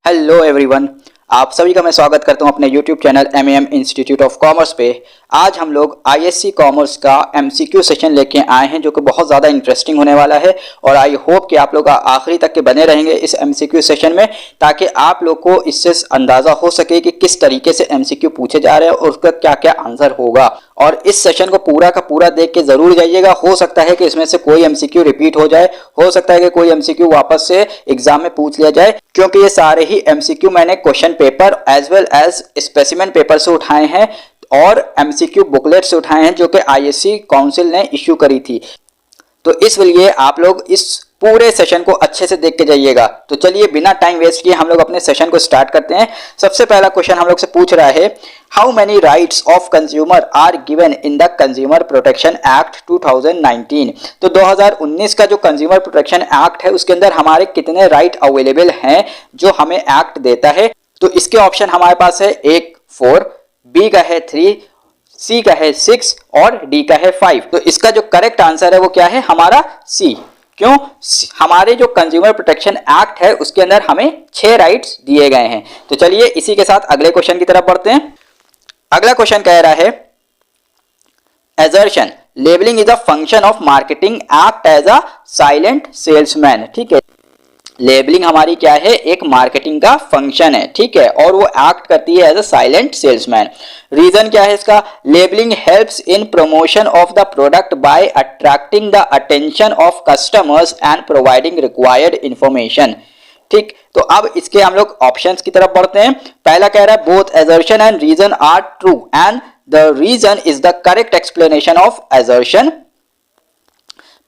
Hello everyone, आप सभी का मैं स्वागत करता हूं अपने YouTube channel MEM institute of commerce पे। आज हम लोग ISC कॉमर्स का MCQ सेशन लेके आए हैं जो कि बहुत ज़्यादा इंटरेस्टिंग होने वाला है और आई होप कि आप लोग आखिरी तक के बने रहेंगे इस MCQ सेशन में, ताकि आप लोग को इससे अंदाज़ा हो सके कि किस तरीके से MCQ पूछे जा रहे हैं और उसका क्या क्या आंसर होगा। और इस सेशन को पूरा का पूरा देख के ज़रूर जाइएगा। हो सकता है कि इसमें से कोई MCQ रिपीट हो जाए, हो सकता है कि कोई MCQ वापस से एग्जाम में पूछ लिया जाए, क्योंकि ये सारे ही MCQ मैंने question paper as well as specimen paper से उठाए हैं और MCQ बुकलेट से उठाए हैं जो कि ISC काउंसिल ने इश्यू करी थी। तो इस लिए आप लोग इस पूरे सेशन को अच्छे से देख के जाइएगा। तो चलिए बिना टाइम वेस्ट किए हम लोग अपने सेशन को स्टार्ट करते हैं। सबसे पहला क्वेश्चन हम लोग से पूछ रहा है, how many rights of consumer are given in the consumer protection act 2019। तो 2019 का जो कंज्यूमर प्रोटेक्शन एक्ट है उसके अंदर हमारे कितने राइट अवेलेबल हैं जो हमें एक्ट देता है। तो इसके ऑप्शन हमारे पास है, एक 4, बी का है 3, सी का है 6 और डी का है 5। तो इसका जो करेक्ट आंसर है वो क्या है, हमारा सी। क्यों? हमारे जो कंज्यूमर प्रोटेक्शन एक्ट है उसके अंदर हमें 6 राइट्स दिए गए हैं। तो चलिए इसी के साथ अगले क्वेश्चन की तरफ बढ़ते हैं। अगला क्वेश्चन कह रहा है, assertion labeling is a function of marketing act as a silent salesman। ठीक है, लेबलिंग हमारी क्या है, एक मार्केटिंग का फंक्शन है, ठीक है, और वो एक्ट करती है as a silent salesman. Reason क्या है इसका, labelling helps in promotion of the product by attracting the attention of customers and providing required information. ठीक, तो अब इसके हम लोग ऑप्शंस की तरफ बढ़ते हैं। पहला कह रहा है, both assertion and reason are true and the reason is the correct explanation of assertion।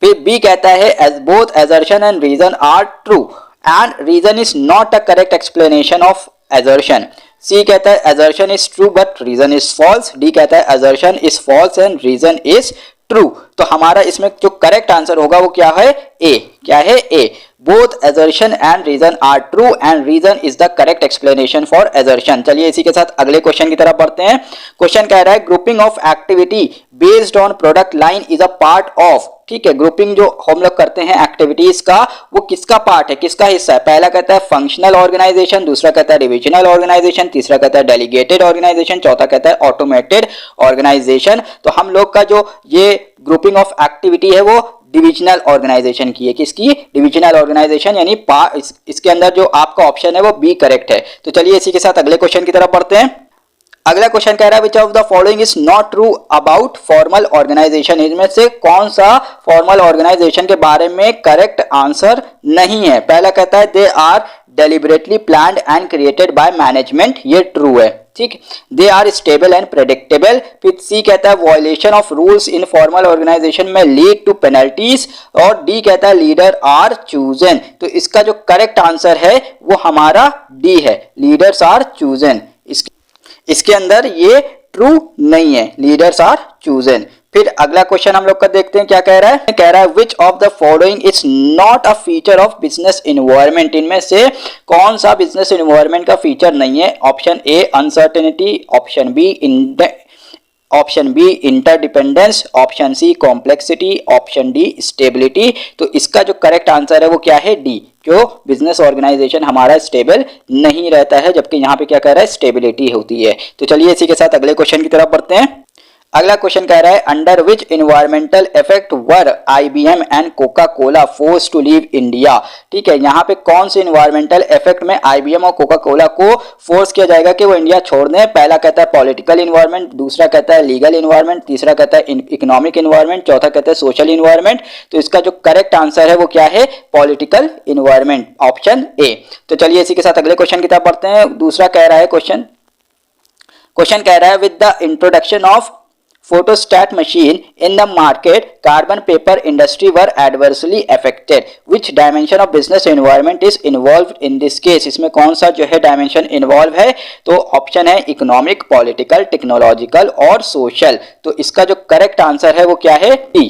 फिर बी कहता है, as both assertion and reason are true and reason is not a correct explanation of assertion। C कहता है, assertion is true but reason is false. D कहता है, assertion is false and reason is true. तो हमारा इसमें जो correct answer होगा वो क्या है, ए। क्या है, A. Both assertion and reason are true and reason is the correct explanation for assertion। चलिए इसी के साथ अगले क्वेश्चन की तरफ बढ़ते हैं। क्वेश्चन कह रहा है, grouping of activity based on product line is a part of. ठीक है, ग्रुपिंग जो हम लोग करते हैं एक्टिविटीज का वो किसका पार्ट है, किसका हिस्सा है। पहला कहता है फंक्शनल ऑर्गेनाइजेशन, दूसरा कहता है डिविजनल ऑर्गेनाइजेशन, तीसरा कहता है डेलीगेटेड ऑर्गेनाइजेशन, चौथा कहता है ऑटोमेटेड ऑर्गेनाइजेशन। तो हम लोग का जो ये ग्रुपिंग ऑफ एक्टिविटी है वो डिविजनल ऑर्गेनाइजेशन की है। किसकी, डिविजनल ऑर्गेनाइजेशन, यानी इसके अंदर जो आपका ऑप्शन है वो बी करेक्ट है। तो चलिए इसी के साथ अगले क्वेश्चन की तरफ बढ़ते हैं। अगला क्वेश्चन कह रहा है, which of the following is not true about formal organisation. इनमें से कौन सा फॉर्मल ऑर्गेनाइजेशन के बारे में करेक्ट आंसर नहीं है। पहला कहता है, they are deliberately planned and created by management. ये ट्रू है, ठीक। They are stable and predictable. फिर सी कहता है, violation of rules in formal organisation में लीड टू पेनल्टीज। और डी कहता है, लीडर आर चूजन। तो इसका जो करेक्ट आंसर है वो हमारा डी है, लीडर्स आर चूजन। इसके अंदर ये ट्रू नहीं है, लीडर्स आर चूजन। फिर अगला क्वेश्चन हम लोग का देखते हैं, क्या कह रहा है। कह रहा है, which of the following is not a feature of business environment. इनमें से कौन सा बिजनेस एनवायरनमेंट का फीचर नहीं है। Option A uncertainty, option B interdependence, option C complexity, option D stability. तो इसका जो करेक्ट आंसर है वो क्या है, डी। क्यों, बिजनेस ऑर्गेनाइजेशन हमारा स्टेबल नहीं रहता है, जबकि यहाँ पे क्या कह रहा है, स्टेबिलिटी होती है। तो चलिए इसी के साथ अगले क्वेश्चन की तरफ बढ़ते हैं। अगला क्वेश्चन कह रहा है, under which environmental effect were IBM and coca cola force to leave India. ठीक है, यहाँ पे कौन से इन्वायरमेंटल इफेक्ट में IBM और कोका कोला को फोर्स किया जाएगा कि वो इंडिया छोड़ दें। पहला कहता है पॉलिटिकल इन्वायरमेंट, दूसरा कहता है लीगल इन्वायरमेंट, तीसरा कहता है इकोनॉमिक इन्वायरमेंट, चौथा कहता है सोशल इन्वायरमेंट। तो इसका जो करेक्ट आंसर है वो क्या है, पॉलिटिकल इन्वायरमेंट, ऑप्शन ए। तो चलिए इसी के साथ अगले क्वेश्चन की तरफ बढ़ते हैं। दूसरा कह रहा है क्वेश्चन कह रहा है, with the introduction of photostat machine in the market, carbon paper industry were adversely affected. Which dimension of business environment is involved in this case? इसमें कौन सा जो है डायमेंशन इन्वॉल्व है। तो ऑप्शन है इकोनॉमिक, पॉलिटिकल, टेक्नोलॉजिकल और social. तो इसका जो करेक्ट आंसर है वो क्या है, डी।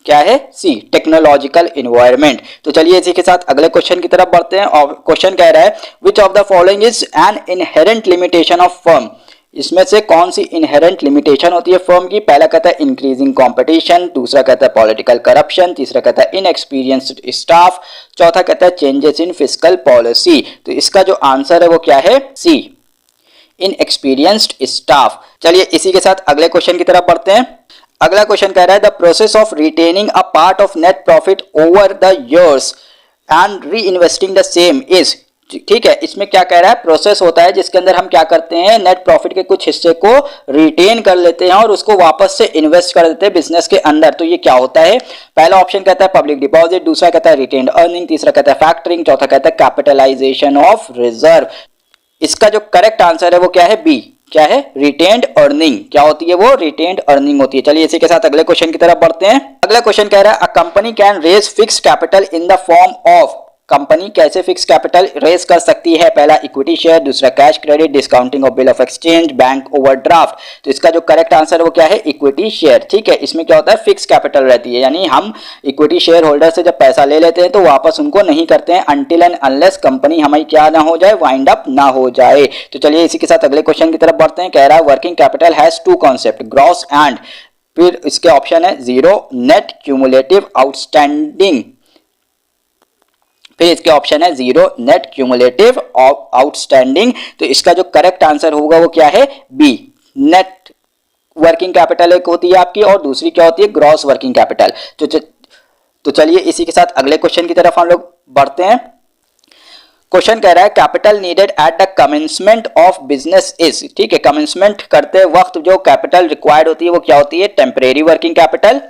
क्या है, सी, टेक्नोलॉजिकल इन्वायरमेंट। तो चलिए इसी के साथ अगले क्वेश्चन की तरफ बढ़ते हैं। और क्वेश्चन कह रहा है, which of the following is an inherent limitation of firm. इसमें से कौन सी इनहेरेंट लिमिटेशन होती है फर्म की? पहला कहता है इंक्रीजिंग कंपटीशन, दूसरा कहता है पॉलिटिकल करप्शन, तीसरा कहता है इनएक्सपीरियंस्ड स्टाफ, चौथा कहता है चेंजेस इन फिस्कल पॉलिसी। तो इसका जो आंसर है वो क्या है? सी, इनएक्सपीरियंस्ड स्टाफ। चलिए इसी के साथ अगले क्वेश्चन की तरफ बढ़ते हैं। अगला क्वेश्चन कह रहा है the process of retaining a part of net profit over the years and re investing the same is. ठीक है, इसमें क्या कह रहा है? प्रोसेस होता है जिसके अंदर हम क्या करते हैं, नेट प्रॉफिट के कुछ हिस्से को रिटेन कर लेते हैं और उसको वापस से इन्वेस्ट कर देते हैं बिजनेस के अंदर। तो ये क्या होता है? पहला ऑप्शन कहता है पब्लिक डिपॉजिट, दूसरा कहता है रिटेन्ड अर्निंग, तीसरा कहता है फैक्टरिंग, चौथा कहता है कैपिटलाइजेशन ऑफ रिजर्व। इसका जो करेक्ट आंसर है वो क्या है? बी। क्या है? Retained earning. क्या होती है वो? रिटेन्ड अर्निंग होती है। चलिए इसी के साथ अगले क्वेश्चन की तरफ बढ़ते हैं। अगला क्वेश्चन कह रहा है a company can raise fixed capital in the form of. Company कैसे फिक्स कैपिटल रेज कर सकती है? पहला इक्विटी शेयर, दूसरा cash credit, discounting of bill of exchange, bank overdraft. तो इसका जो करेक्ट आंसर है वो क्या है? Equity share. ठीक है, इसमें क्या होता है? फिक्स कैपिटल रहती है, यानी हम इक्विटी शेयर होल्डर से जब पैसा ले लेते हैं तो वापस उनको नहीं करते हैं अनटिल एंड अनलेस कंपनी हमारी क्या ना हो जाए, वाइंड अप ना हो जाए। तो चलिए इसी के साथ अगले क्वेश्चन की तरफ बढ़ते हैं। कह रहा है working capital has two concept, gross and, फिर इसके ऑप्शन है जीरो, नेट, क्यूमुलेटिव, आउटस्टैंडिंग। फिर इसके ऑप्शन है जीरो, नेट, क्यूमुलेटिव, आउटस्टैंडिंग। तो इसका जो करेक्ट आंसर होगा वो क्या है? बी। नेट वर्किंग कैपिटल एक होती है आपकी और दूसरी क्या होती है? Gross working capital. तो चलिए इसी के साथ अगले क्वेश्चन की तरफ हम लोग बढ़ते हैं। क्वेश्चन कह रहा है capital needed at the commencement of business is. ठीक है, कमेंसमेंट करते वक्त जो कैपिटल रिक्वायर्ड होती है वो क्या होती है? Temporary working capital,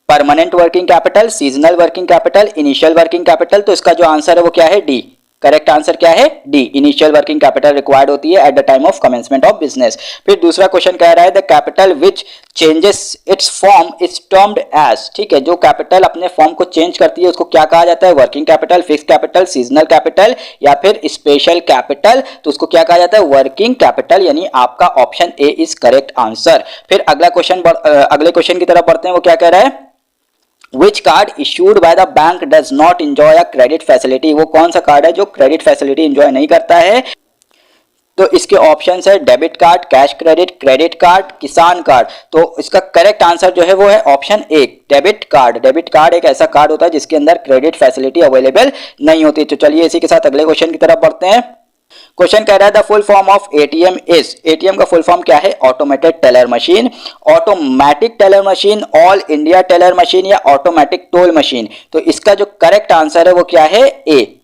permanent working capital, seasonal working capital, initial working capital. तो इसका जो आंसर है वो क्या है? डी। करेक्ट आंसर क्या है? D. Initial working capital required होती है at the time of commencement of business. फिर दूसरा क्वेश्चन कह रहा है the capital which changes its form is termed as. ठीक है, जो कैपिटल अपने फॉर्म को चेंज करती है उसको क्या कहा जाता है? Working capital, fix capital, seasonal capital या फिर स्पेशल कैपिटल। तो उसको क्या कहा जाता है? वर्किंग कैपिटल, यानी आपका option A is correct answer. फिर अगले क्वेश्चन की तरफ बढ़ते हैं। वो क्या कह रहा है? Which card issued by the bank does not enjoy a credit facility? वो कौन सा कार्ड है जो क्रेडिट फैसिलिटी एंजॉय नहीं करता है? तो इसके ऑप्शंस है debit card, cash credit, credit card, किसान कार्ड। तो इसका करेक्ट आंसर जो है वो है ऑप्शन ए, डेबिट कार्ड। डेबिट कार्ड एक ऐसा कार्ड होता है जिसके अंदर क्रेडिट फैसिलिटी अवेलेबल नहीं होती। तो चलिए इसी के साथ अगले क्वेश्चन की तरफ बढ़ते हैं। क्वेश्चन कह रहा है the full form of ATM is. ATM का फुल फॉर्म क्या है? Automated teller machine, automatic teller machine, all India teller machine या ऑटोमेटिक टोल मशीन। तो इसका जो करेक्ट आंसर है वो क्या है? ए,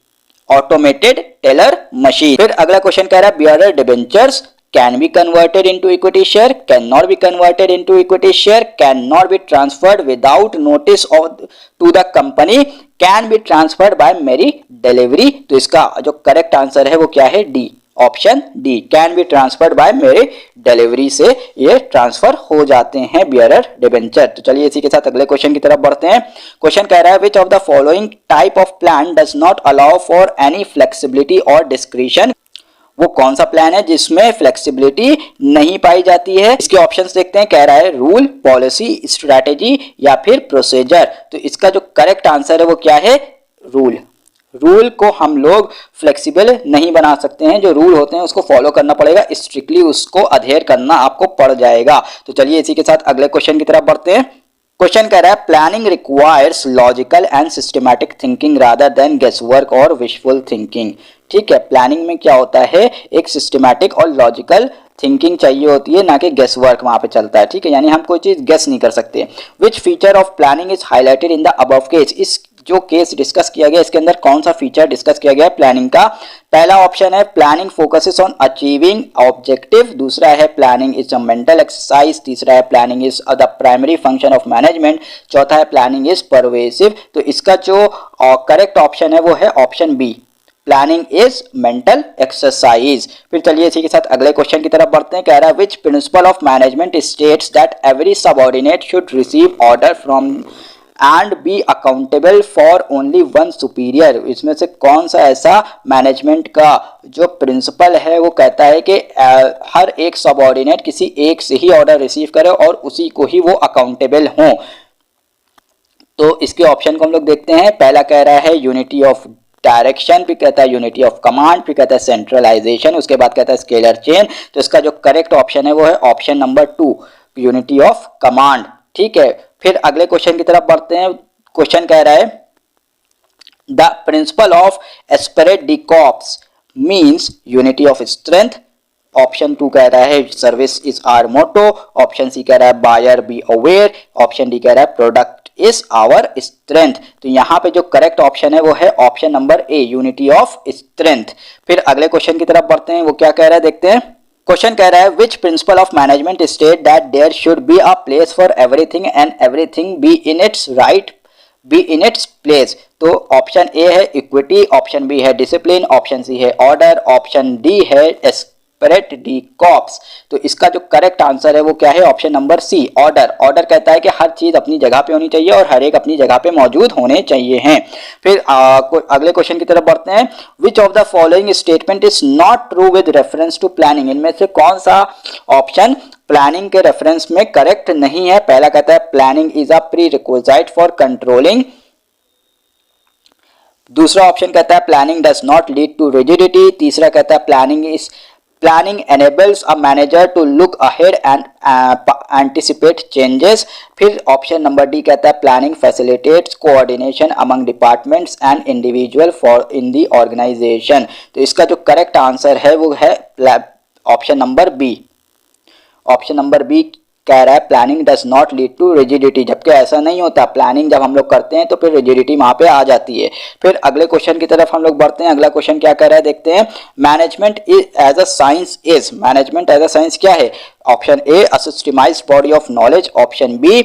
ऑटोमेटेड टेलर मशीन। फिर अगला क्वेश्चन कह रहा है bearer debentures can be converted into equity share, cannot be converted into equity share, cannot be transferred without notice of to the company, can be transferred by merry delivery। तो इसका जो correct answer है वो क्या है? D, option D, can be transferred by मेरे delivery से ये ट्रांसफर हो जाते हैं बियरर डिबेंचर। तो चलिए इसी के साथ अगले क्वेश्चन की तरफ बढ़ते हैं। क्वेश्चन कह रहा है which of the following type of plan does not allow for any flexibility और डिस्क्रिशन। वो कौन सा प्लान है जिसमें फ्लेक्सिबिलिटी नहीं पाई जाती है? इसके ऑप्शंस देखते हैं। कह रहा है रूल, पॉलिसी, स्ट्रैटेजी या फिर प्रोसीजर। तो इसका जो करेक्ट आंसर है वो क्या है? रूल। रूल को हम लोग फ्लेक्सिबल नहीं बना सकते हैं, जो रूल होते हैं उसको फॉलो करना पड़ेगा, स्ट्रिक्टली उसको अधेयर करना आपको पड़ जाएगा। तो चलिए इसी के साथ अगले क्वेश्चन की तरफ बढ़ते हैं। क्वेश्चन कह रहा है planning requires logical and systematic thinking rather than guesswork और विशफुल थिंकिंग। ठीक है, प्लानिंग में क्या होता है? एक सिस्टमैटिक और लॉजिकल थिंकिंग चाहिए होती है, ना कि गेस वर्क वहां पे चलता है। ठीक है, यानी हम कोई चीज गेस नहीं कर सकते। Which feature of planning is highlighted in the above case. इस जो केस डिस्कस किया गया इसके अंदर कौन सा फीचर डिस्कस किया गया है प्लानिंग का? पहला ऑप्शन है planning focuses on achieving objective, दूसरा है planning is a mental exercise, तीसरा है planning is the primary function of management, चौथा है प्लानिंग इज परवेसिव। तो इसका जो करेक्ट ऑप्शन है वो है option B, planning is mental exercise. फिर चलिए इसी के साथ अगले क्वेश्चन की तरफ बढ़ते हैं। कह रहा है which principle of management states that every subordinate should receive order from and be accountable for only one superior. इसमें से कौन सा ऐसा मैनेजमेंट का जो प्रिंसिपल है वो कहता है कि हर एक सबऑर्डिनेट किसी एक से ही ऑर्डर रिसीव करे और उसी को ही वो अकाउंटेबल हो? तो इसके ऑप्शन को हम लोग देखते हैं। पहला कह रहा है यूनिटी ऑफ डायरेक्शन, फिर कहता है यूनिटी ऑफ कमांड, फिर कहता है सेंट्रलाइजेशन, उसके बाद कहता है स्केलर चेन। तो इसका जो करेक्ट ऑप्शन है वो है option number 2, unity of command. ठीक है, फिर अगले क्वेश्चन की तरफ बढ़ते हैं। क्वेश्चन कह रहा है the principle of esprit de corps means unity of strength. Option 2 कह रहा है service is our motto, option C कह रहा है buyer be aware, option D कह रहा है प्रोडक्ट इज आवर स्ट्रेंथ। तो यहाँ पे जो करेक्ट ऑप्शन है वो है option number A, unity of strength. फिर अगले क्वेश्चन की तरफ बढ़ते हैं, वो क्या कह रहा है देखते हैं। क्वेश्चन कह रहा है which principle of management state that there should be a place for everything and everything be in its right be in its place. तो ऑप्शन ए है इक्विटी, ऑप्शन बी है डिसिप्लिन, ऑप्शन सी है order, option D है एस्पेरेट de cops. तो इसका जो correct answer है वो क्या है, option number C, order. Order कहता है कि हर चीज अपनी जगह पे होनी चाहिए और हर एक अपनी जगह पे मौजूद होने चाहिए हैं। फिर अगले क्वेश्चन की तरफ बढ़ते हैं। Which of the following statement is not true with reference to planning. इनमें से कौन सा ऑप्शन प्लानिंग के रेफरेंस में करेक्ट नहीं है। पहला कहता है planning is a prerequisite for controlling, दूसरा ऑप्शन कहता है planning does not lead to rigidity, तीसरा कहता है planning enables a manager to look ahead and anticipate changes। फिर ऑप्शन नंबर डी कहता है planning facilitates coordination among departments and individual for in the organization। तो इसका जो करेक्ट आंसर है वो है option number B. Option number B कह रहा है planning does not lead to rigidity, जबकि ऐसा नहीं होता। प्लानिंग जब हम लोग करते हैं तो फिर रिजिडिटी वहां पे आ जाती है। फिर अगले क्वेश्चन की तरफ हम लोग बढ़ते हैं। अगला क्वेश्चन क्या कह रहा है देखते हैं। Management as a science is, management as a science क्या है। Option A a systematized body of knowledge, option B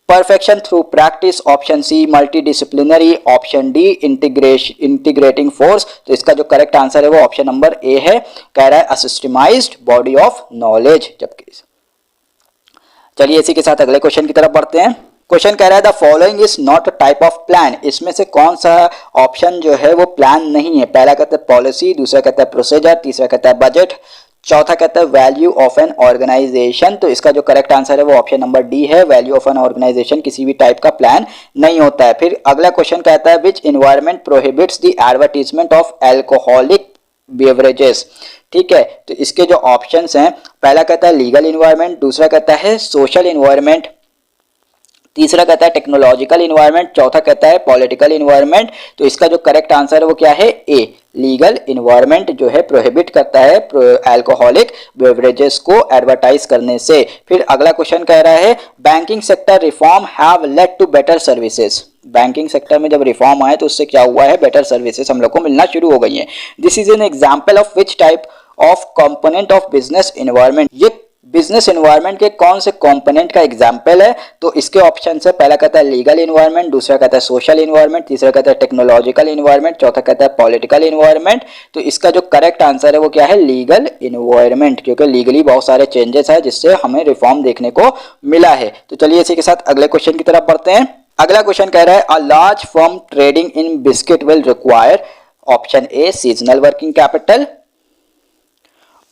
perfection through practice, option C multidisciplinary, option D integrating force. तो इसका जो करेक्ट आंसर है वो option number A है, कह रहा है अ सिस्टमाइज्ड बॉडी ऑफ नॉलेज। जबकि चलिए इसी के साथ अगले क्वेश्चन की तरफ बढ़ते हैं। क्वेश्चन कह रहा है the following is not a type of plan. इसमें से कौन सा ऑप्शन जो है वो प्लान नहीं है। पहला कहता है पॉलिसी, दूसरा कहता है प्रोसीजर, तीसरा कहता है बजट, चौथा कहता है वैल्यू ऑफ एन ऑर्गेनाइजेशन। तो इसका जो करेक्ट आंसर है वो ऑप्शन नंबर डी है, वैल्यू ऑफ एन ऑर्गेनाइजेशन किसी भी टाइप का प्लान नहीं होता है। फिर अगला क्वेश्चन कहता है which environment prohibits the advertisement of alcoholic beverages. ठीक है, तो इसके जो ऑप्शंस हैं, पहला कहता है लीगल इन्वायरमेंट, दूसरा कहता है सोशल इन्वायरमेंट, तीसरा कहता है टेक्नोलॉजिकल इन्वायरमेंट, चौथा कहता है पॉलिटिकल इन्वायरमेंट। तो इसका जो करेक्ट आंसर है वो क्या है, ए, लीगल इन्वायरमेंट जो है प्रोहिबिट करता है अल्कोहलिक बेवरेजेस को एडवर्टाइज करने से। फिर अगला क्वेश्चन कह रहा है banking sector reform have led to better services. Banking sector में जब रिफॉर्म आए तो उससे क्या हुआ है, बेटर सर्विसेज हम लोग को मिलना शुरू हो गई है। This is an example of which type of component of business environment. ये बिजनेस एनवायरनमेंट के कौन से कंपोनेंट का एग्जाम्पल है। तो इसके ऑप्शन से पहला कहता है लीगल एनवायरनमेंट, दूसरा कहता है सोशल एनवायरनमेंट, तीसरा कहता है टेक्नोलॉजिकल एनवायरनमेंट, चौथा कहता है पॉलिटिकल एनवायरनमेंट। तो इसका जो करेक्ट आंसर है वो क्या है, लीगल एनवायरनमेंट, क्योंकि लीगली बहुत सारे चेंजेस है जिससे हमें रिफॉर्म देखने को मिला है। तो चलिए इसी के साथ अगले क्वेश्चन की तरफ बढ़ते हैं। अगला क्वेश्चन कह रहा है a large firm trading in biscuit will require, option A seasonal working capital,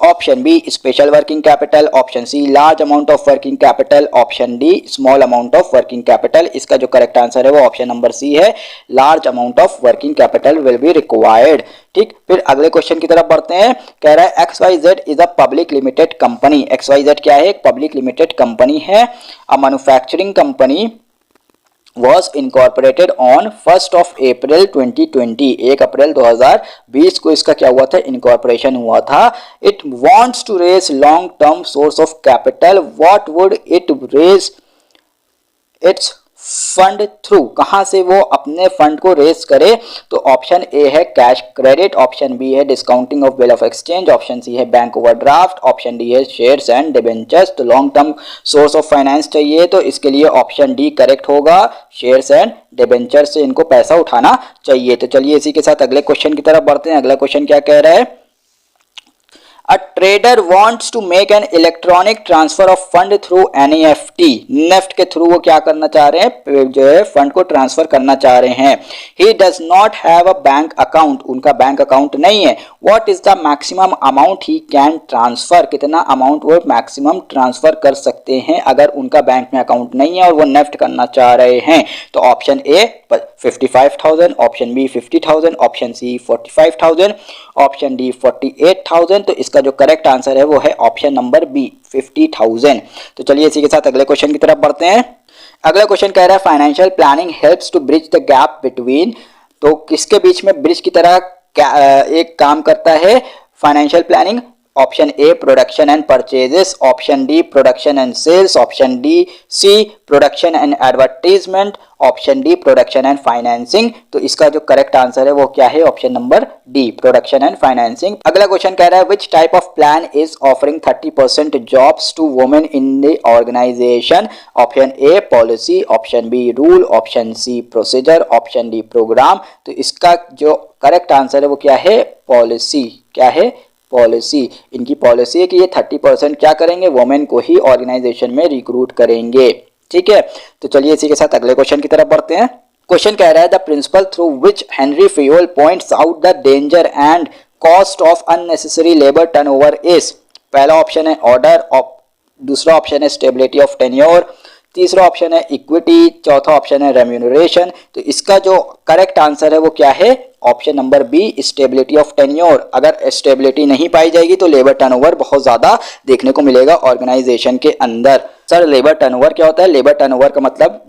option B special working capital, option C large amount of working capital, option D small amount of working capital. इसका जो correct answer है वो option number C है, large amount of working capital will be required. ठीक, फिर अगले question की तरफ बढ़ते हैं। कह रहा है XYZ is a public limited company. XYZ क्या है, एक पब्लिक लिमिटेड कंपनी है। A manufacturing company was incorporated on 1st of April 2020। 1 अप्रैल 2020 को इसका क्या हुआ था, इनकॉर्पोरेशन हुआ था। It wants to raise long term source of capital। What would it raise its fund through, कहां से वो अपने फंड को रेस करे। तो ऑप्शन ए है कैश क्रेडिट, ऑप्शन बी है discounting of bill of exchange, option C है बैंक ओवरड्राफ्ट, ऑप्शन डी है शेयर्स एंड डिबेंचर्स। तो long term source of finance चाहिए तो इसके लिए ऑप्शन डी करेक्ट होगा, शेयर्स एंड डिबेंचर्स से इनको पैसा उठाना चाहिए। तो चलिए इसी के साथ अगले क्वेश्चन की तरफ बढ़ते हैं। अगला क्वेश्चन क्या कह रहा है, a trader wants to make an electronic transfer of fund through NEFT, NEFT के थ्रू वो क्या करना चाह रहे हैं, जो है फंड को ट्रांसफर करना चाह रहे हैं। ही does not have a bank account, उनका बैंक अकाउंट नहीं है। What is the maximum amount he can transfer, कितना अमाउंट वो मैक्सिमम ट्रांसफर कर सकते हैं अगर उनका बैंक में अकाउंट नहीं है और वो नेफ्ट करना चाह रहे हैं। तो option A 55,000, option B 50,000, option C 45,000, option D 48,000। तो इसका जो करेक्ट आंसर है वो है ऑप्शन नंबर बी 50,000। तो चलिए इसी के साथ अगले क्वेश्चन की तरफ बढ़ते हैं। अगला क्वेश्चन कह रहा है financial planning helps to bridge the gap between, तो किसके बीच में ब्रिज की तरह एक काम करता है financial planning. Option A production and purchases, option D production and sales, option D C production and advertisement, option D production and financing. तो इसका जो करेक्ट आंसर है वो क्या है, option number D production and financing. अगला question कह रहा है which type of plan is offering 30% jobs to women in the organisation. Option A policy, option B rule, option C procedure, option D programme. तो इसका जो correct answer है वो क्या है, पॉलिसी। क्या है, पॉलिसी। इनकी पॉलिसी है कि ये 30% क्या करेंगे, वुमेन को ही ऑर्गेनाइजेशन में रिक्रूट करेंगे। ठीक है, तो चलिए इसी के साथ अगले क्वेश्चन की तरफ बढ़ते हैं। क्वेश्चन कह रहा है the principle through which Henry Fayol points out the danger and cost of unnecessary labour turnover is. पहला ऑप्शन है ऑर्डर, दूसरा ऑप्शन है स्टेबिलिटी ऑफ टेन्योर, तीसरा ऑप्शन है इक्विटी, चौथा ऑप्शन है रेम्यूनरेशन। तो इसका जो करेक्ट आंसर है वो क्या है, option number B stability of tenure. अगर स्टेबिलिटी नहीं पाई जाएगी तो लेबर टर्नओवर बहुत ज्यादा देखने को मिलेगा ऑर्गेनाइजेशन के अंदर। सर लेबर टर्नओवर क्या होता है, लेबर टर्नओवर का मतलब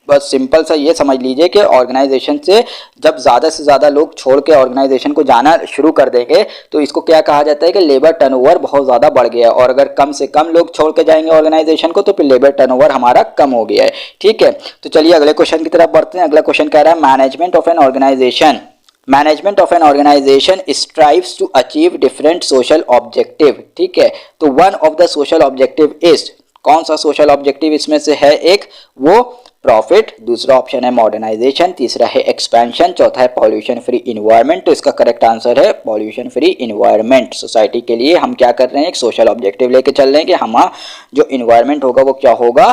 बस सिंपल सा ये समझ लीजिए कि ऑर्गेनाइजेशन से जब ज़्यादा से ज़्यादा लोग छोड़ के ऑर्गेनाइजेशन को जाना शुरू कर देंगे तो इसको क्या कहा जाता है कि लेबर टर्नओवर बहुत ज़्यादा बढ़ गया है, और अगर कम से कम लोग छोड़ के जाएंगे ऑर्गेनाइजेशन को तो फिर लेबर टर्नओवर हमारा कम हो गया है। ठीक है, तो चलिए अगले क्वेश्चन की तरफ बढ़ते हैं। अगला क्वेश्चन कह रहा है management of an organisation, management of an organisation strives to achieve different social objective. ठीक है, तो one of the social objective is, कौन सा सोशल ऑब्जेक्टिव इसमें से है एक, वो प्रॉफिट, दूसरा ऑप्शन है मॉडर्नाइजेशन, तीसरा है एक्सपेंशन, चौथा है पॉल्यूशन फ्री इन्वायरमेंट। तो इसका करेक्ट आंसर है पॉल्यूशन फ्री इन्वायरमेंट। सोसाइटी के लिए हम क्या कर रहे हैं, एक सोशल ऑब्जेक्टिव लेके चल रहे हैं कि हमारा जो इन्वायरमेंट होगा वो क्या होगा,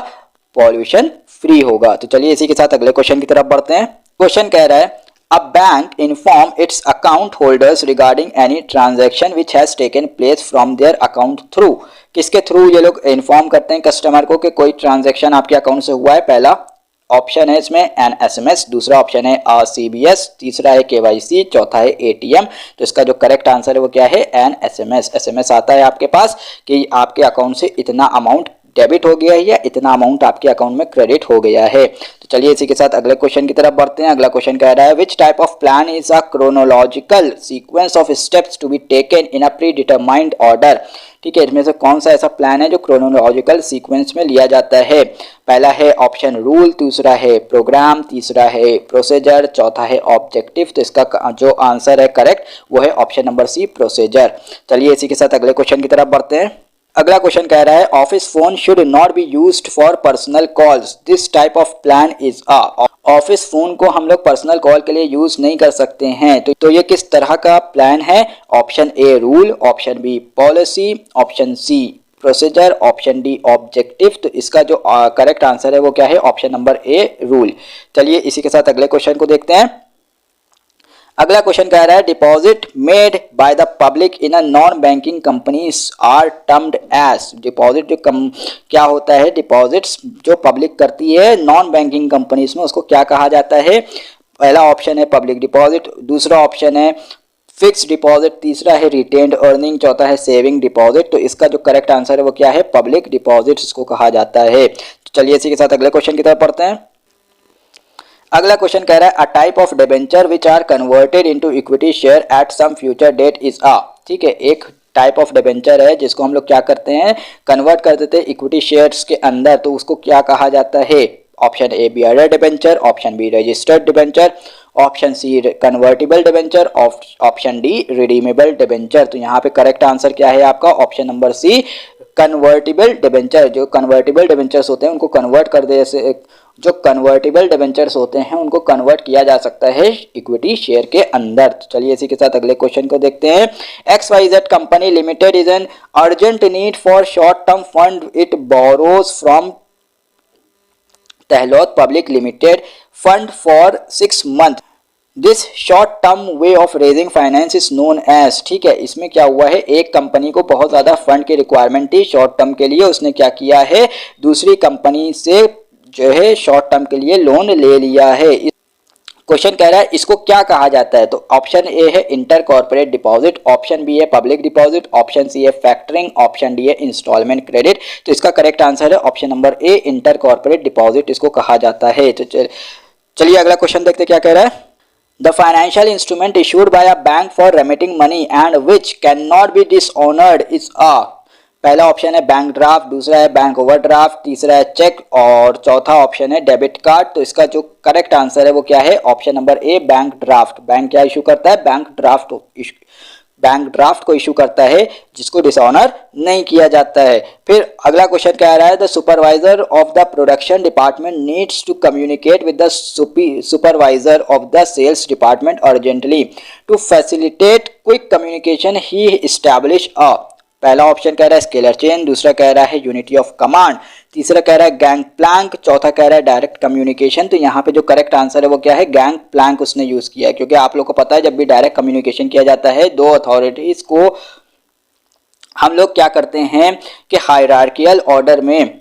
पॉल्यूशन फ्री होगा। तो चलिए इसी के साथ अगले क्वेश्चन की तरफ बढ़ते हैं। क्वेश्चन कह रहा है A bank inform its account holders regarding any transaction which has taken place from their account through। किसके थ्रू ये लोग इन्फॉर्म करते हैं कस्टमर को कि कोई ट्रांजैक्शन आपके अकाउंट से हुआ है। पहला ऑप्शन है इसमें एन SMS, दूसरा ऑप्शन है CBS, तीसरा है KYC, चौथा है ATM। तो इसका जो करेक्ट आंसर है वो क्या है, एन SMS आता है आपके पास कि आपके अकाउंट से इतना अमाउंट डेबिट हो गया है या इतना अमाउंट आपके अकाउंट में क्रेडिट हो गया है। तो चलिए इसी के साथ अगले क्वेश्चन की तरफ बढ़ते हैं। अगला क्वेश्चन कह रहा है which type of plan is a chronological sequence of steps to be taken in a predetermined order. ठीक है, इसमें से कौन सा ऐसा प्लान है जो क्रोनोलॉजिकल सीक्वेंस में लिया जाता है। पहला है ऑप्शन रूल, दूसरा है प्रोग्राम, तीसरा है प्रोसीजर, चौथा है ऑब्जेक्टिव। तो इसका जो आंसर है करेक्ट वो है ऑप्शन नंबर सी प्रोसीजर। चलिए इसी के साथ अगले क्वेश्चन की तरफ बढ़ते हैं। अगला क्वेश्चन कह रहा है office phone should not be used for personal calls, this type of plan is a. Office phone को हम लोग पर्सनल कॉल के लिए यूज नहीं कर सकते हैं, तो ये किस तरह का प्लान है। Option A rule, option B policy, option C procedure, option D objective. तो इसका जो करेक्ट आंसर है वो क्या है, ऑप्शन नंबर ए रूल। चलिए इसी के साथ अगले क्वेश्चन को देखते हैं। अगला क्वेश्चन कह रहा है deposit made by the public in a non banking companies are termed as. Deposit जो क्या होता है, डिपॉजिट्स जो पब्लिक करती है नॉन बैंकिंग कंपनीज में उसको क्या कहा जाता है। पहला ऑप्शन है पब्लिक डिपॉजिट, दूसरा ऑप्शन है फिक्स डिपॉजिट, तीसरा है रिटेन्ड अर्निंग, चौथा है सेविंग डिपॉजिट। तो इसका जो करेक्ट आंसर है वो क्या है, पब्लिक डिपॉजिट इसको कहा जाता है। तो चलिए इसी के साथ अगले क्वेश्चन की तरफ पढ़ते हैं। अगला क्वेश्चन कह रहा है a type of debenture which are converted into equity share at some future date is a. ठीक है, एक टाइप ऑफ डिबेंचर है जिसको हम लोग क्या करते हैं, कन्वर्ट कर देते हैं इक्विटी शेयर्स के अंदर, तो उसको क्या कहा जाता है। Option A bearer debenture, option B registered debenture, option C convertible debenture, option D redeemable debenture. तो यहाँ पे करेक्ट आंसर क्या है आपका, option number C convertible debenture. जो कन्वर्टिबल डिबेंचर्स होते हैं उनको कन्वर्ट कर दे जो कन्वर्टेबल डिबेंचर्स होते हैं उनको कन्वर्ट किया जा सकता है इक्विटी शेयर के अंदर। तो चलिए इसी के साथ अगले क्वेश्चन को देखते हैं। XYZ company limited is an urgent need for short term fund, it borrows from तहलोत public limited fund for 6 months। This short term way of raising finance is known as. ठीक है, इसमें क्या हुआ है, एक कंपनी को बहुत ज़्यादा फंड की रिक्वायरमेंट थी शॉर्ट टर्म के लिए, उसने क्या किया है, दूसरी कंपनी से जो है शॉर्ट टर्म के लिए लोन ले लिया है। क्वेश्चन कह रहा है इसको क्या कहा जाता है, तो ऑप्शन ए है inter corporate deposit, option B है पब्लिक डिपॉजिट, ऑप्शन सी है फैक्टरिंग, ऑप्शन डी है इंस्टॉलमेंट क्रेडिट। तो इसका करेक्ट आंसर है option number A, inter corporate deposit इसको कहा जाता है। तो चलिए अगला क्वेश्चन देखते क्या कह रहा है। The financial instrument issued by a bank for remitting money and which cannot be dishonored is a, पहला ऑप्शन है बैंक ड्राफ्ट, दूसरा है बैंक ओवरड्राफ्ट, तीसरा है चेक और चौथा ऑप्शन है डेबिट कार्ड। तो इसका जो करेक्ट आंसर है वो क्या है, ऑप्शन नंबर ए बैंक ड्राफ्ट। बैंक क्या इशू करता है, बैंक ड्राफ्ट को इशू करता है जिसको डिसऑनर नहीं किया जाता है। फिर अगला क्वेश्चन कह रहा है the supervisor of the production department needs to communicate with the supervisor of the sales department urgently to facilitate quick communication he establish a, पहला ऑप्शन कह रहा है स्केलर चेन, दूसरा कह रहा है यूनिटी ऑफ कमांड, तीसरा कह रहा है गैंग प्लैंक, चौथा कह रहा है डायरेक्ट कम्युनिकेशन। तो यहाँ पे जो करेक्ट आंसर है वो क्या है, गैंग प्लैंक उसने यूज किया है, क्योंकि आप लोग को पता है जब भी डायरेक्ट कम्युनिकेशन किया जाता है दो अथॉरिटीज को हम लोग क्या करते हैं कि हायरार्कियल ऑर्डर में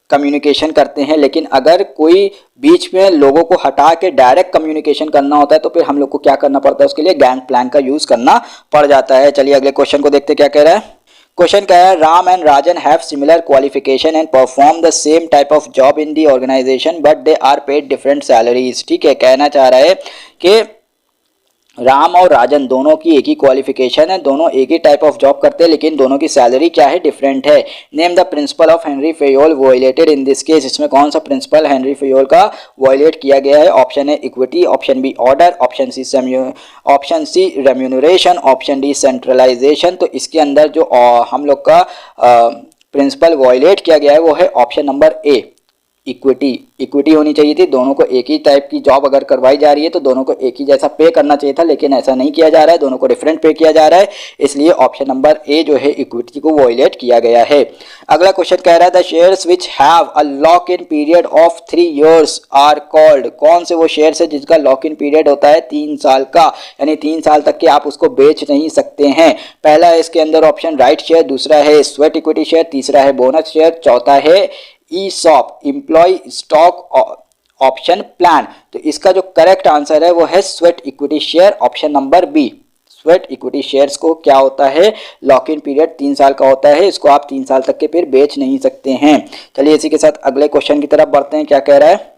कम्युनिकेशन करते हैं, लेकिन अगर कोई बीच में लोगों को हटा के डायरेक्ट कम्युनिकेशन करना होता है तो फिर हम लोग को क्या करना पड़ता है, उसके लिए गैंग प्लैंक का यूज करना पड़ जाता है। चलिए अगले क्वेश्चन को देखते क्या कह रहा है। क्वेश्चन क्या है, Ram and Rajan have similar qualification and perform the same type of job in the organisation but they are paid different salaries. ठीक है, कहना चाह रहा है कि राम और राजन दोनों की एक ही क्वालिफिकेशन है, दोनों एक ही टाइप ऑफ जॉब करते हैं, लेकिन दोनों की सैलरी क्या है, डिफरेंट है। Name the principle of Henry Fayol violated in this case. इसमें कौन सा प्रिंसिपल हेनरी फेयोल का वॉयलेट किया गया है, option A equity, option B order, option C remuneration, option D centralisation. तो इसके अंदर जो हम लोग का प्रिंसिपल वॉयलेट किया गया है वो है ऑप्शन नंबर ए इक्विटी होनी चाहिए थी। दोनों को एक ही टाइप की जॉब अगर करवाई जा रही है तो दोनों को एक ही जैसा पे करना चाहिए था, लेकिन ऐसा नहीं किया जा रहा है, दोनों को डिफरेंट पे किया जा रहा है, इसलिए ऑप्शन नंबर ए जो है इक्विटी को वॉयलेट किया गया है। अगला क्वेश्चन कह रहा है the shares which have a lock in period of 3 years are called. कौन से वो शेयर्स है जिसका लॉक इन पीरियड होता है 3 साल का, यानी 3 साल तक के आप उसको बेच नहीं सकते हैं। पहला है इसके अंदर ऑप्शन राइट शेयर, दूसरा है स्वेट इक्विटी शेयर, तीसरा है बोनस शेयर, चौथा है ESOP employ stock option plan. तो इसका जो करेक्ट आंसर है वो है sweat equity share, option number B. Sweat equity shares को क्या होता है, लॉक इन पीरियड 3 साल का होता है, इसको आप 3 साल तक के फिर बेच नहीं सकते हैं। चलिए इसी के साथ अगले क्वेश्चन की तरफ बढ़ते हैं। क्या कह रहा है,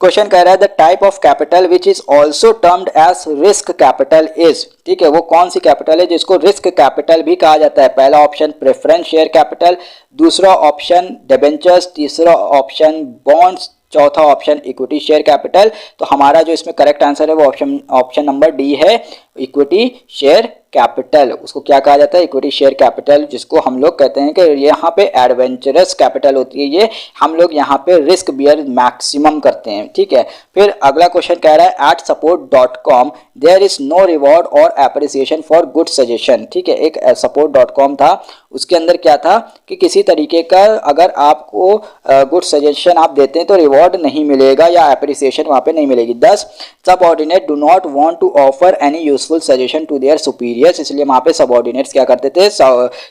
क्वेश्चन कह रहा है the type of capital which is also termed as risk capital is. ठीक है, वो कौन सी कैपिटल है जिसको रिस्क कैपिटल भी कहा जाता है। पहला ऑप्शन प्रेफरेंस शेयर कैपिटल, दूसरा ऑप्शन डिबेंचर्स, तीसरा ऑप्शन बॉन्ड्स, चौथा ऑप्शन इक्विटी शेयर कैपिटल। तो हमारा जो इसमें करेक्ट आंसर है वो ऑप्शन नंबर डी है, इक्विटी शेयर कैपिटल। उसको क्या कहा जाता है, इक्विटी शेयर कैपिटल, जिसको हम लोग कहते हैं कि यहाँ पे एडवेंचरस कैपिटल होती है, ये हम लोग यहाँ पे रिस्क बियर मैक्सिमम करते हैं। ठीक है, फिर अगला क्वेश्चन कह रहा है at support.com there is no reward और एप्रिसिएशन फॉर गुड सजेशन। ठीक है, एक support.com था, उसके अंदर क्या था कि किसी तरीके का अगर आपको गुड सजेशन आप देते हैं तो रिवॉर्ड नहीं मिलेगा या एप्रिसिएशन वहाँ पे नहीं मिलेगी। 10 subordinate do not want to offer any useful suggestion to their superiors, इसलिए वहाँ पे सबऑर्डिनेट्स क्या करते थे,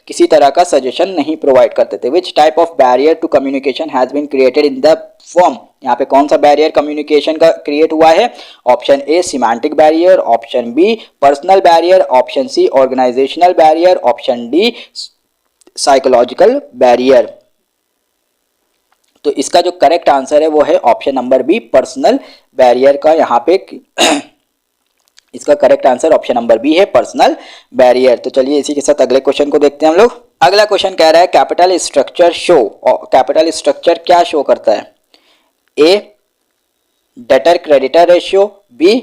किसी तरह का सजेशन नहीं प्रोवाइड करते थे। Which type of barrier to communication has been created in the firm. यहाँ पे कौन सा बैरियर कम्युनिकेशन का क्रिएट हुआ है, option A semantic barrier, option B personal barrier, option C organisational barrier, option D psychological barrier. तो इसका जो करेक्ट आंसर है वो है option number B personal barrier का। यहाँ पे इसका correct answer option number B है पर्सनल बैरियर। तो चलिए इसी के साथ अगले क्वेश्चन को देखते हैं हम लोग। अगला क्वेश्चन कह रहा है capital structure show. Capital structure क्या शो करता है, A debtor creditor ratio, B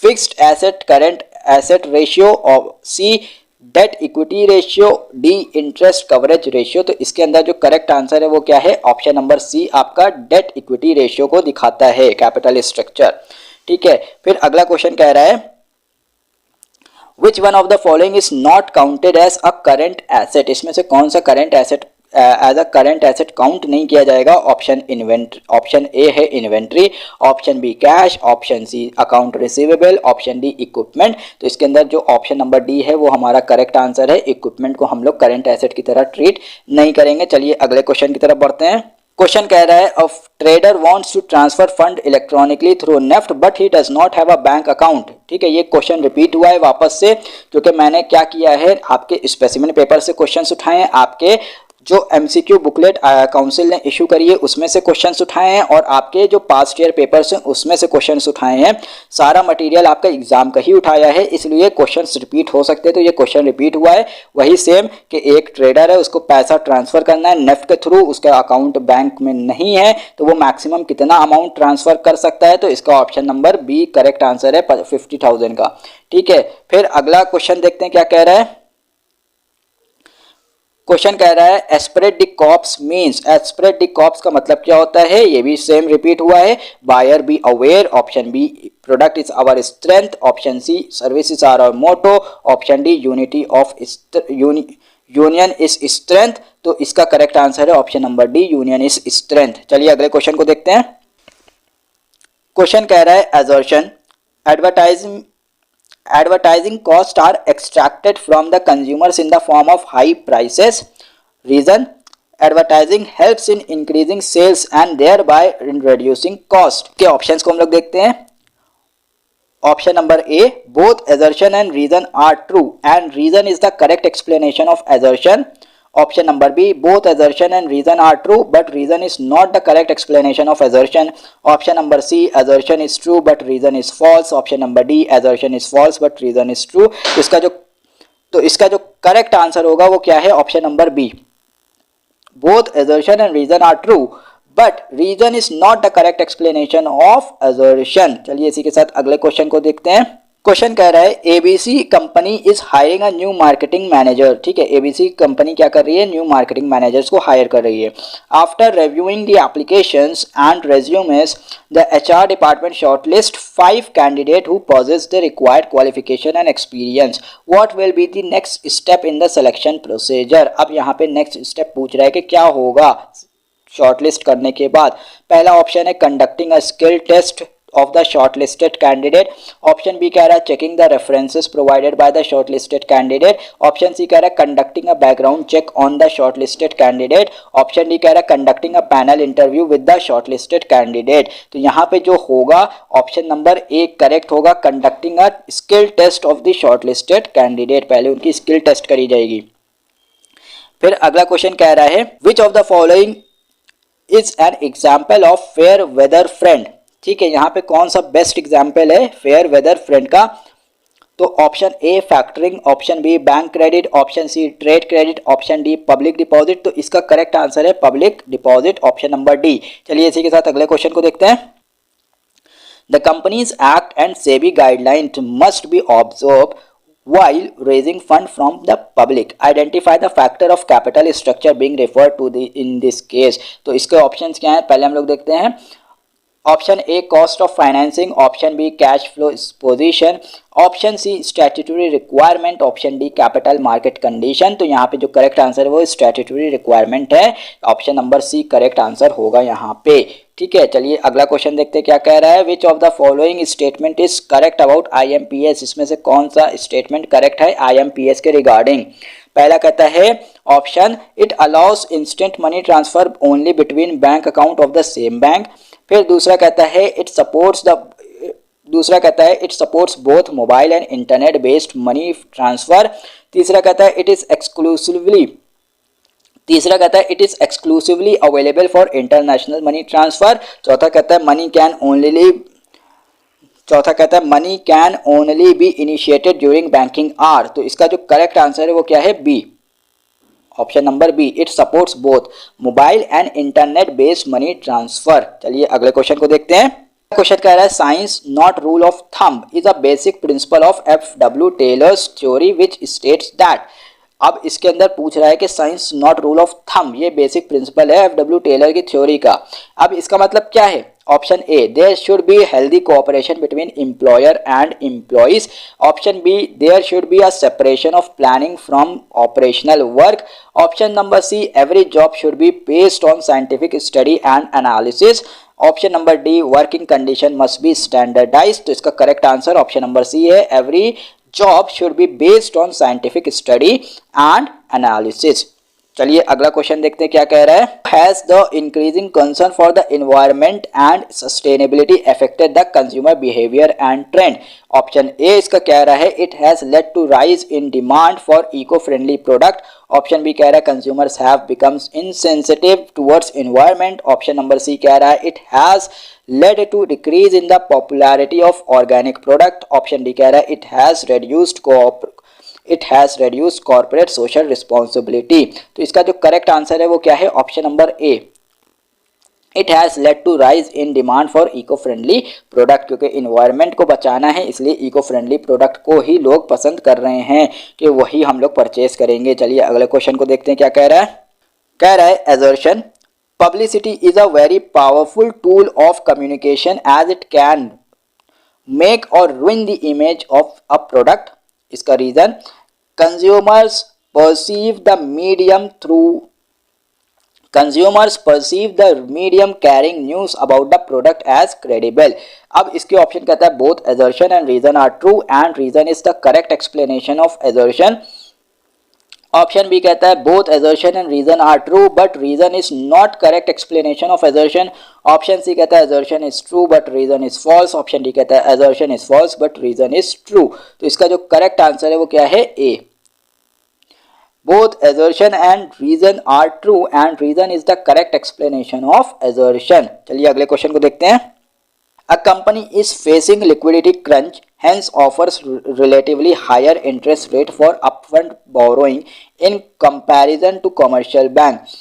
fixed asset current asset ratio, और C debt equity ratio, D interest coverage ratio. तो इसके अंदर जो करेक्ट आंसर है वो क्या है, ऑप्शन नंबर सी आपका डेट इक्विटी रेशियो को दिखाता है, कैपिटल स्ट्रक्चर। ठीक है, फिर अगला क्वेश्चन कह रहा है which one of the following is not counted as a current asset. इसमें से कौन सा current asset as a current asset count नहीं किया जाएगा। ऑप्शन ए है inventory, option B cash, option C account receivable, option D equipment. तो इसके अंदर जो ऑप्शन नंबर डी है वो हमारा करेक्ट आंसर है। इक्विपमेंट को हम लोग करेंट एसेट की तरह ट्रीट नहीं करेंगे। चलिए अगले क्वेश्चन की तरफ बढ़ते हैं। क्वेश्चन कह रहा है a trader wants to transfer fund electronically through NEFT but he does not have a bank account. ठीक है, ये क्वेश्चन रिपीट हुआ है वापस से, क्योंकि मैंने क्या किया है, आपके स्पेसिमेन पेपर से क्वेश्चंस उठाए हैं, आपके जो एमसीक्यू बुकलेट काउंसिल ने इशू करी है उसमें से क्वेश्चंस उठाए हैं, और आपके जो पास्ट ईयर पेपर्स हैं उसमें से क्वेश्चंस उठाए हैं। सारा मटेरियल आपका एग्जाम का ही उठाया है, इसलिए क्वेश्चंस रिपीट हो सकते हैं। तो ये क्वेश्चन रिपीट हुआ है वही सेम कि एक ट्रेडर है, उसको पैसा ट्रांसफर करना है नेफ्ट के थ्रू, उसका अकाउंट बैंक में नहीं है, तो वो मैक्सिमम कितना अमाउंट ट्रांसफर कर सकता है। तो इसका option number B correct answer है 50,000 का। ठीक है, फिर अगला क्वेश्चन देखते हैं क्या कह रहा है। क्वेश्चन कह रहा है esprit de corps means. Esprit de corps का मतलब क्या होता है, ये भी सेम रिपीट हुआ है। Buyer be aware, option B product is our strength, option C services are our motto, option D unity of union is strength. तो इसका करेक्ट आंसर है option number D, union is strength. चलिए अगले question को देखते हैं। Question कह रहा है assertion advertising costs are extracted from the consumers in the form of high prices. Reason, advertising helps in increasing sales and thereby in reducing cost। के options को हम लोग देखते हैं। Option number A, both assertion and reason are true and reason is the correct explanation of assertion। Option number B, both assertion and reason are true but reason is not the correct explanation of assertion। Option number C, assertion is true but reason is false। Option number D, assertion is false but reason is true। इसका जो correct answer होगा वो क्या है, option number B, both assertion and reason are true but reason is not the correct explanation of assertion। चलिए इसी के साथ अगले क्वेश्चन को देखते हैं। क्वेश्चन कह रहा है ABC company is hiring a new marketing manager. ठीक है, एबीसी कंपनी क्या कर रही है, न्यू मार्केटिंग मैनेजर्स को हायर कर रही है। After reviewing the applications and resumes the HR department shortlist 5 candidate who possess the required qualification and experience. What will be the next step in the selection procedure. अब यहाँ पे next step पूछ रहा है कि क्या होगा शॉर्टलिस्ट करने के बाद। पहला ऑप्शन है conducting a skill test of the shortlisted candidate। Option B कह रहा है checking the references provided by the shortlisted candidate. Option C कह रहा है conducting a background check on the shortlisted candidate. Option D कह रहा है conducting a panel interview with the shortlisted candidate. तो यहाँ पे जो होगा ऑप्शन नंबर ए करेक्ट होगा, conducting a skill test of the shortlisted candidate. पहले उनकी स्किल टेस्ट करी जाएगी। फिर अगला क्वेश्चन कह रहा है which of the following is an example of fair weather friend. ठीक है, यहाँ पे कौन सा बेस्ट एग्जाम्पल है फेयर वेदर फ्रेंड का। तो option A factoring, option B bank credit, option C trade credit, option D public deposit. तो इसका करेक्ट आंसर है public deposit, option number D. चलिए इसी के साथ अगले क्वेश्चन को देखते हैं। The companies act and SEBI guideline must be observe while raising fund from the public। Identify the factor of capital structure being referred to in this case। तो इसके ऑप्शंस क्या हैं, पहले हम लोग देखते हैं। Option A cost of financing, option B cash flow position, option C statutory requirement, option D capital market condition. तो यहाँ पे जो करेक्ट आंसर है वो स्टैट्यूटरी रिक्वायरमेंट है, option number C correct answer होगा यहाँ पे। ठीक है, चलिए अगला क्वेश्चन देखते हैं क्या कह रहा है। Which of the following statement is correct about IMPS। इसमें से कौन सा स्टेटमेंट करेक्ट है IMPS के रिगार्डिंग। पहला कहता है option it allows instant money transfer only between bank account of the same bank. फिर दूसरा कहता है it supports both mobile and internet based money transfer. तीसरा कहता है it is exclusively available for international money transfer. चौथा कहता है money can only B initiated during banking hour. तो इसका जो करेक्ट आंसर है वो क्या है, B, option number B, it supports both mobile and internet based money transfer. चलिए अगले क्वेश्चन को देखते हैं। क्वेश्चन कह रहा है science not rule of thumb is a basic principle of F.W. Taylor's theory which states that. अब इसके अंदर पूछ रहा है कि science not rule of thumb, ये बेसिक प्रिंसिपल है F.W. टेलर की थ्योरी का। अब इसका मतलब क्या है? Option A, there should be healthy cooperation between employer and employees. Option B, there should be a separation of planning from operational work. Option number C, every job should be based on scientific study and analysis. Option number D, working condition must be standardised. तो इसका correct answer option number C है, every job should be based on scientific study and analysis. चलिए अगला question देखते हैं क्या कह रहा है। Has the increasing concern for the environment and sustainability affected the consumer behaviour and trend. Option A इसका कह रहा है it has led to rise in demand for eco friendly product. Option B कह रहा है consumers have becomes insensitive towards environment. Option number C कह रहा है it has led to decrease in the popularity of organic product. Option D कह रहा है it has reduced corporate social responsibility. तो इसका जो करेक्ट आंसर है वो क्या है? Option number A, it has led to rise in demand for eco friendly product. क्योंकि इन्वायरमेंट को बचाना है इसलिए इको फ्रेंडली प्रोडक्ट को ही लोग पसंद कर रहे हैं कि वही हम लोग परचेज करेंगे। चलिए अगले क्वेश्चन को देखते हैं क्या कह रहा है। कह रहा है assertion publicity is a very powerful tool of communication as it can make or ruin the image of a product. इसका reason, consumers perceive the medium carrying news about the product as credible. अब इसके option कहता है both assertion and reason are true and reason is the correct explanation of assertion. Option B कहता है both assertion and reason are true but reason is not correct explanation of assertion. Option C कहता है assertion is true but reason is false. Option D कहता है assertion is false but reason is true. तो इसका जो correct answer है वो क्या है? ए, both assertion and reason are true and reason is the correct explanation of assertion. चलिए अगले क्वेश्चन को देखते हैं। A company is facing liquidity crunch, hence offers relatively higher interest rate for upfront borrowing in comparison to commercial bank.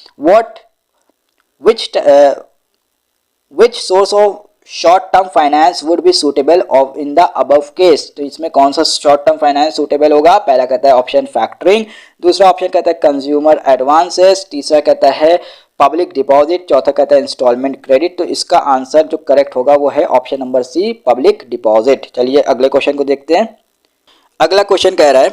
Which source of short-term finance would be suitable of in the above case? तो इसमें कौन सा short-term finance suitable होगा? पहला कहता है option factoring, दूसरा option कहता है कंज्यूमर एडवांसेस, तीसरा कहता है पब्लिक डिपॉजिट, चौथा कहता है इंस्टॉलमेंट क्रेडिट। तो इसका आंसर जो करेक्ट होगा वो है option number C, public deposit. चलिए अगले क्वेश्चन को देखते हैं। अगला क्वेश्चन कह रहा है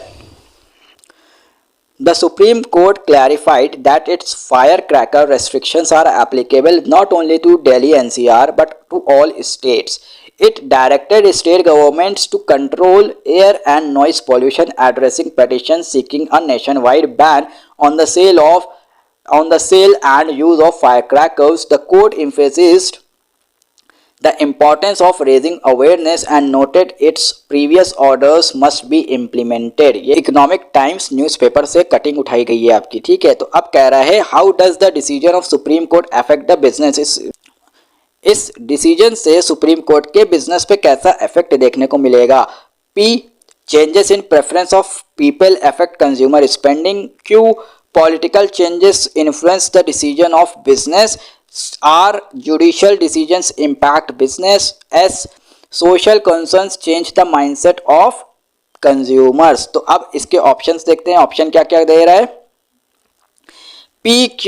the supreme court clarified that its fire cracker restrictions are applicable not only to Delhi NCR but to all states. It directed state governments to control air and noise pollution, addressing petitions seeking a nationwide ban on the sale and use of firecrackers. The court emphasized the importance of raising awareness and noted its previous orders must be implemented. ये economic times newspaper से cutting उठाई गई है आपकी, ठीक है। तो अब कह रहा है how does the decision of supreme court affect the business. इस डिसीजन से सुप्रीम कोर्ट के बिजनेस पे कैसा इफेक्ट देखने को मिलेगा? P, changes in preference of people affect consumer spending. Q, political changes influence the decision of business. R, judicial decisions impact business. S, social concerns change the mindset of consumers. तो अब इसके options देखते हैं, option क्या क्या दे रहा है। P, Q,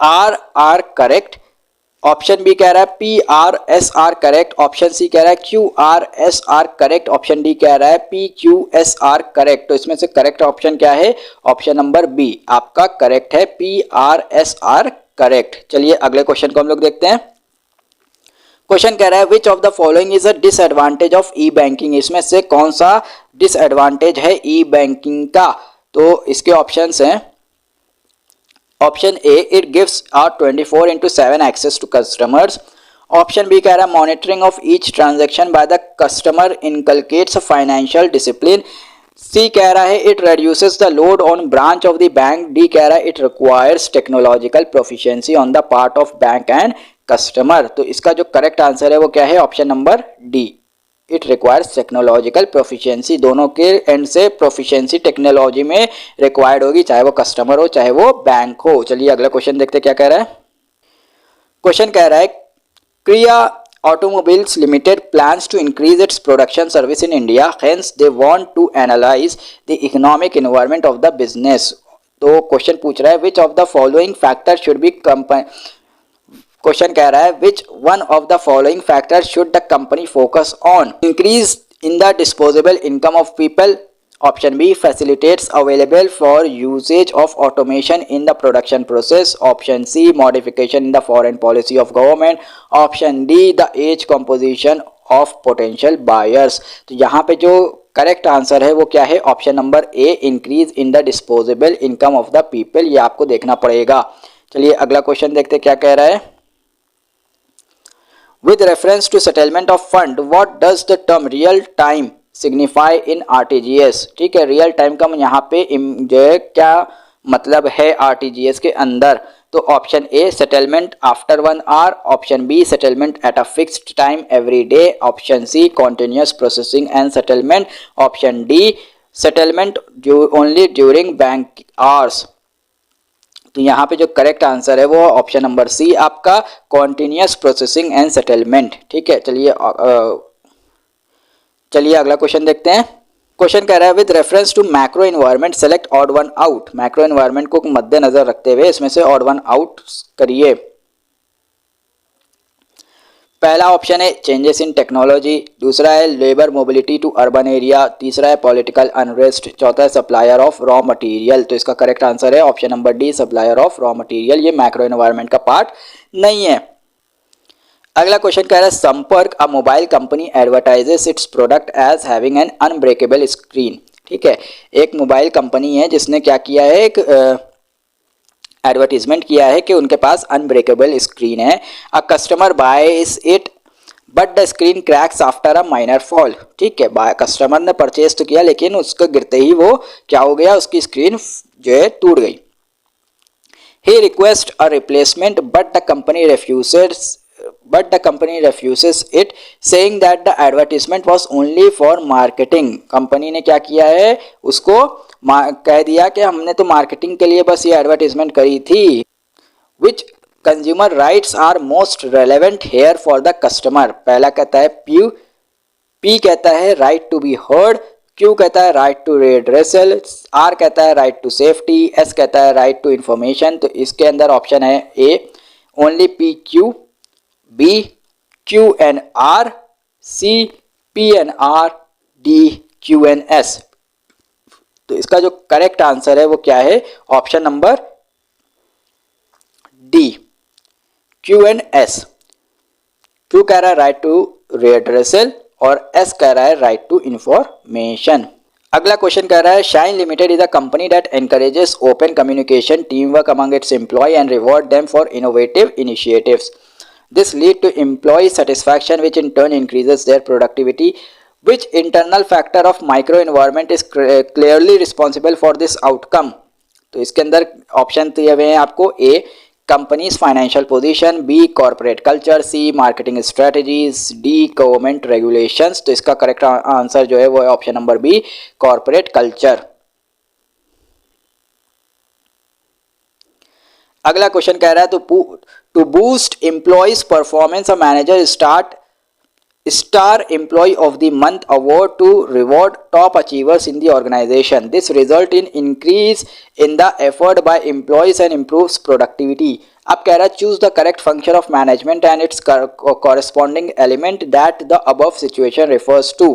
R are correct. Option B कह रहा है P R S are correct. Option C कह रहा है Q R S are correct. Option D कह रहा है P Q S are correct. तो इसमें से करेक्ट ऑप्शन क्या है? ऑप्शन नंबर बी आपका करेक्ट है, P R S are correct. चलिए अगले क्वेश्चन को हम लोग देखते हैं। क्वेश्चन कह रहा है which of the following is a disadvantage of E banking. इसमें से कौन सा डिसएडवांटेज है ई बैंकिंग का? तो इसके ऑप्शंस हैं। Option A, it gives a 24/7 access to customers. Option B कह रहा है monitoring of each transaction by the customer inculcates financial discipline. C कह रहा है it reduces the load on branch of the bank. D कह रहा है it requires technological proficiency on the part of bank and customer. तो इसका जो correct answer है वो क्या है? Option number D, it requires technological proficiency. दोनों के एंड से प्रोफिशिएंसी टेक्नोलॉजी में रिक्वायर्ड होगी, चाहे वो कस्टमर हो चाहे वो बैंक हो। चलिए अगला क्वेश्चन देखते क्या कह रहा है। क्वेश्चन कह रहा है क्रिया Automobiles Limited plans to increase its production service in India. Hence, they want to analyze the economic environment of the business. तो क्वेश्चन पूछ रहा है which of the following factor should be question कह रहा है which one of the following factor should the company focus on. Increase in the disposable income of people. Option B, facilitates available for usage of automation in the production process. Option C, modification in the foreign policy of government. Option D, the age composition of potential buyers. तो यहाँ पे जो correct answer है वो क्या है? Option number A, increase in the disposable income of the people. ये आपको देखना पड़ेगा. चलिए अगला क्वेश्चन देखते क्या कह रहा है. With reference to settlement of fund, what does the term real time signify in RTGS. ठीक है, रियल टाइम का यहाँ पे जो है क्या मतलब है आरटीजीएस के अंदर. तो option A, settlement after 1 hour. Option B, settlement at a fixed time every day. Option C, continuous processing and settlement. Option D, settlement only during bank hours. तो यहाँ पे जो करेक्ट आंसर है वो ऑप्शन नंबर सी आपका, continuous processing and settlement. ठीक है, चलिए अगला क्वेश्चन देखते हैं. क्वेश्चन कह रहा है with reference to macro environment select odd one out. Macro environment को मद्देनजर रखते हुए इसमें से ऑड वन आउट करिए. पहला ऑप्शन है चेंजेस इन टेक्नोलॉजी. दूसरा है labour mobility to urban area. तीसरा है पॉलिटिकल अनरेस्ट. चौथा है सप्लायर ऑफ रॉ मटेरियल. तो इसका करेक्ट आंसर है option number D, supplier of raw material. ये मैक्रो एनवायरनमेंट का पार्ट नहीं है. अगला क्वेश्चन कह रहा है Sampark, a mobile company advertises its product as having an unbreakable screen. ठीक है, एक मोबाइल कंपनी है जिसने क्या किया है, एक एडवर्टीजमेंट किया है कि उनके पास अनब्रेकेबल स्क्रीन है. A customer bias it but the screen cracks after a minor fall. ठीक है, कस्टमर ने परचेज तो किया लेकिन उसको गिरते ही वो क्या हो गया, उसकी स्क्रीन जो है टूट गई. He request a replacement but the company refuses it, saying that the advertisement was only for marketing. Company ने क्या किया है, उसको कह दिया कि हमने तो मार्केटिंग के लिए बस ये एडवर्टीजमेंट करी थी. Which consumer rights are most relevant here for the customer? पहला कहता है P कहता है right to be heard, Q कहता है right to redressal, R कहता है right to safety, S कहता है right to information. तो इसके अंदर ऑप्शन है A, only P Q, B Q and R, C P and R, D Q and S. तो इसका जो करेक्ट आंसर है वो क्या है, option number D, Q and S. Q कह रहा है राइट टू रेड्रेसल और S कह रहा है राइट टू इंफॉर्मेशन. अगला क्वेश्चन कह रहा है Shine limited is a company that encourages open communication, team work among its employ and reward them for innovative initiatives. This lead to employee satisfaction, which in turn increases their productivity. Which internal factor of microenvironment is clearly responsible for this outcome? तो इसके अंदर option दिए हुए हैं आपको. A, company's financial position, B, corporate culture, C, marketing strategies, D, government regulations. तो इसका correct answer जो है वो है option number B, corporate culture. अगला क्वेश्चन कह रहा है to boost employees performance, a manager star employee of the month award to reward top achievers in the organization. This result in increase in the effort by employees and improves productivity. अब कह रहा है choose the correct function of management and its corresponding element that the above situation refers to.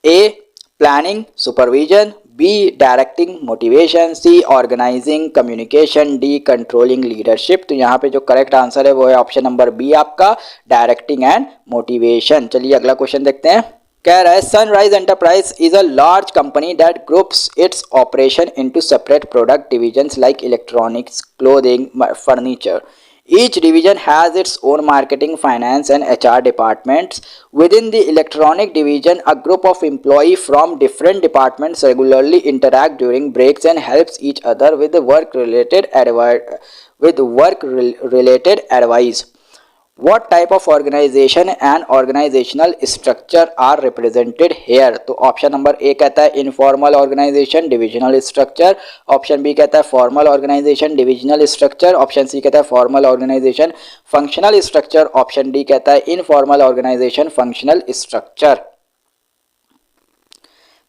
A, planning supervision, B, directing motivation, C, organising communication, D, controlling leadership. तो यहाँ पे जो correct answer है वो है ऑप्शन नंबर बी आपका, directing and motivation. चलिए अगला क्वेश्चन देखते हैं. कह रहा है Sunrise enterprise is a large company that groups its operation into separate product divisions like electronics, clothing, furniture. Each division has its own marketing, finance and HR departments. Within the electronic division, a group of employees from different departments regularly interact during breaks and helps each other with work-related advice. What type of organization and organizational structure are represented here? तो option number A कहता है informal organisation divisional structure, option B कहता है formal organisation divisional structure, option C कहता है formal organisation functional structure, option D कहता है informal organisation functional structure.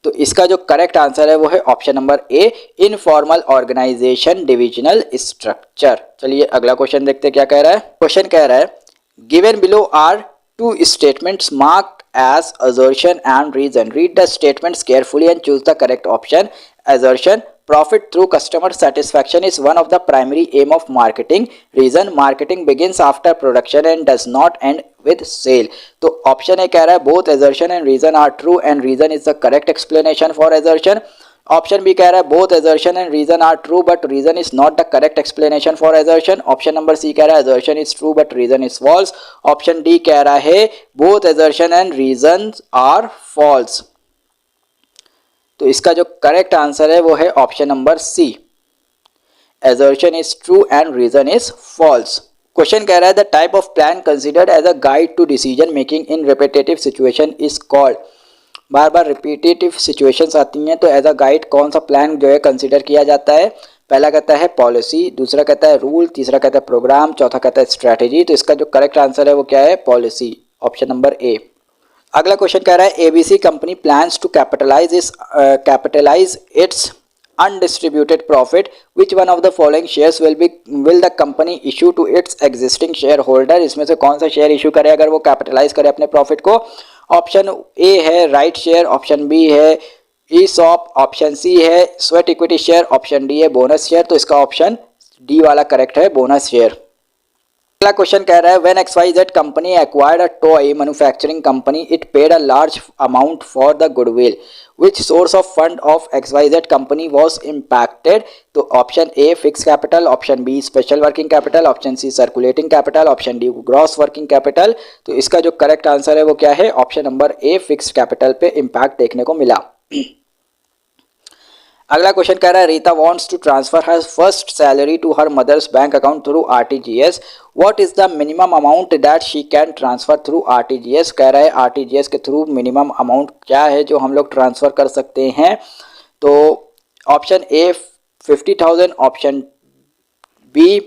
तो इसका जो करेक्ट आंसर है वो है option number A informal organisation divisional structure. चलिए अगला क्वेश्चन देखते हैं क्या कह रहा है। क्वेश्चन कह रहा है given below are two statements marked as assertion and reason. Read the statements carefully and choose the correct option. Assertion: profit through customer satisfaction is one of the primary aim of marketing. Reason: marketing begins after production and does not end with sale. तो option ए कह रहा है both assertion and reason are true and reason is the correct explanation for assertion. Option B कह रहा है both assertion and reason are true but reason is not the correct explanation for assertion. Option number C कह रहा है assertion is true but reason is false. Option D कह रहा है both assertion and reason are false. तो इसका जो correct answer है वो है option number C assertion is true and reason is false. Question कह रहा है the type of plan considered as a guide to decision making in repetitive situation is called. Bar bar repetitive situations आती हैं तो as a guide कौन सा plan जो है कंसिडर किया जाता है। पहला कहता है पॉलिसी, दूसरा कहता है रूल, तीसरा कहता है प्रोग्राम, चौथा कहता है स्ट्रैटेजी। तो इसका जो करेक्ट आंसर है वो क्या है पॉलिसी, ऑप्शन नंबर ए। अगला क्वेश्चन कह रहा है ABC company plans to capitalise its undistributed profit. Which one of the following shares will the company issue to its existing shareholder? इसमें से कौन सा शेयर इशू करे अगर वो कैपिटलाइज करे अपने प्रॉफिट को। ऑप्शन ए है राइट शेयर, ऑप्शन बी है ईसॉप, ऑप्शन सी है sweat equity share, option D है बोनस शेयर। तो इसका ऑप्शन डी वाला करेक्ट है, बोनस शेयर। अगला क्वेश्चन कह रहा है when XYZ company acquired a toy manufacturing company it paid a large amount for the goodwill, which source of fund of XYZ company was impacted? तो option A fix capital, option B special working capital, option C circulating capital, option D gross working capital. तो इसका जो correct answer है वो क्या है option number A fix capital पे impact देखने को मिला। अगला क्वेश्चन कह रहा है Rita wants to transfer her first salary to her mother's bank account through RTGS. What is the minimum amount that she can transfer through RTGS? कह रहा है RTGS के थ्रू मिनिमम अमाउंट क्या है जो हम लोग ट्रांसफर कर सकते हैं। तो option A 50,000, option B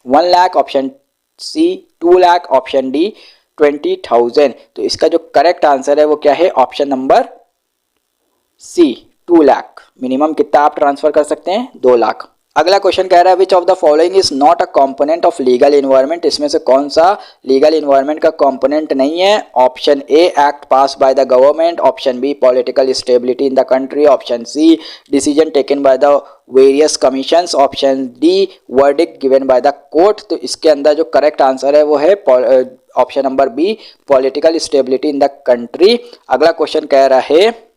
1 lakh, option C 2 lakh, option D 20,000। तो इसका जो करेक्ट आंसर है वो क्या है option number C 2 lakh. Minimum कितना आप ट्रांसफर कर सकते हैं 2 लाख। अगला क्वेश्चन कह रहा है which of the following is not a component of legal environment? इसमें से कौन सा लीगल इन्वायरमेंट का कंपोनेंट नहीं है। Option A act pass by the government, option B political stability in the country, option C decision taken by the various commissions, option D verdict given by the court. तो इसके अंदर जो correct answer है वो है option number B political stability in the country. अगला question कह रहा है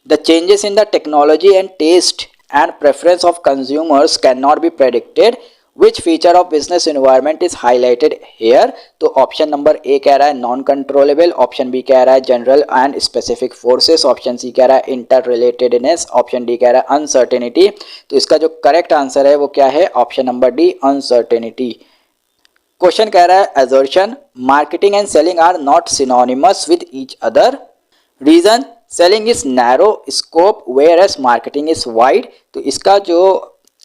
The changes in the technology and taste and preference of consumers cannot be predicted. Which feature of business environment is highlighted here? तो option number ए कह रहा है non controllable, option B कह रहा है general and specific forces, option C कह रहा है इंटर रिलेटेडनेस, ऑप्शन डी कह रहा है अनसर्टेनिटी। तो इसका जो करेक्ट आंसर है वो क्या है option number D uncertainty. Question कह रहा है assertion marketing and selling are not synonymous with each other. Reason selling is narrow scope whereas marketing is wide. तो इसका जो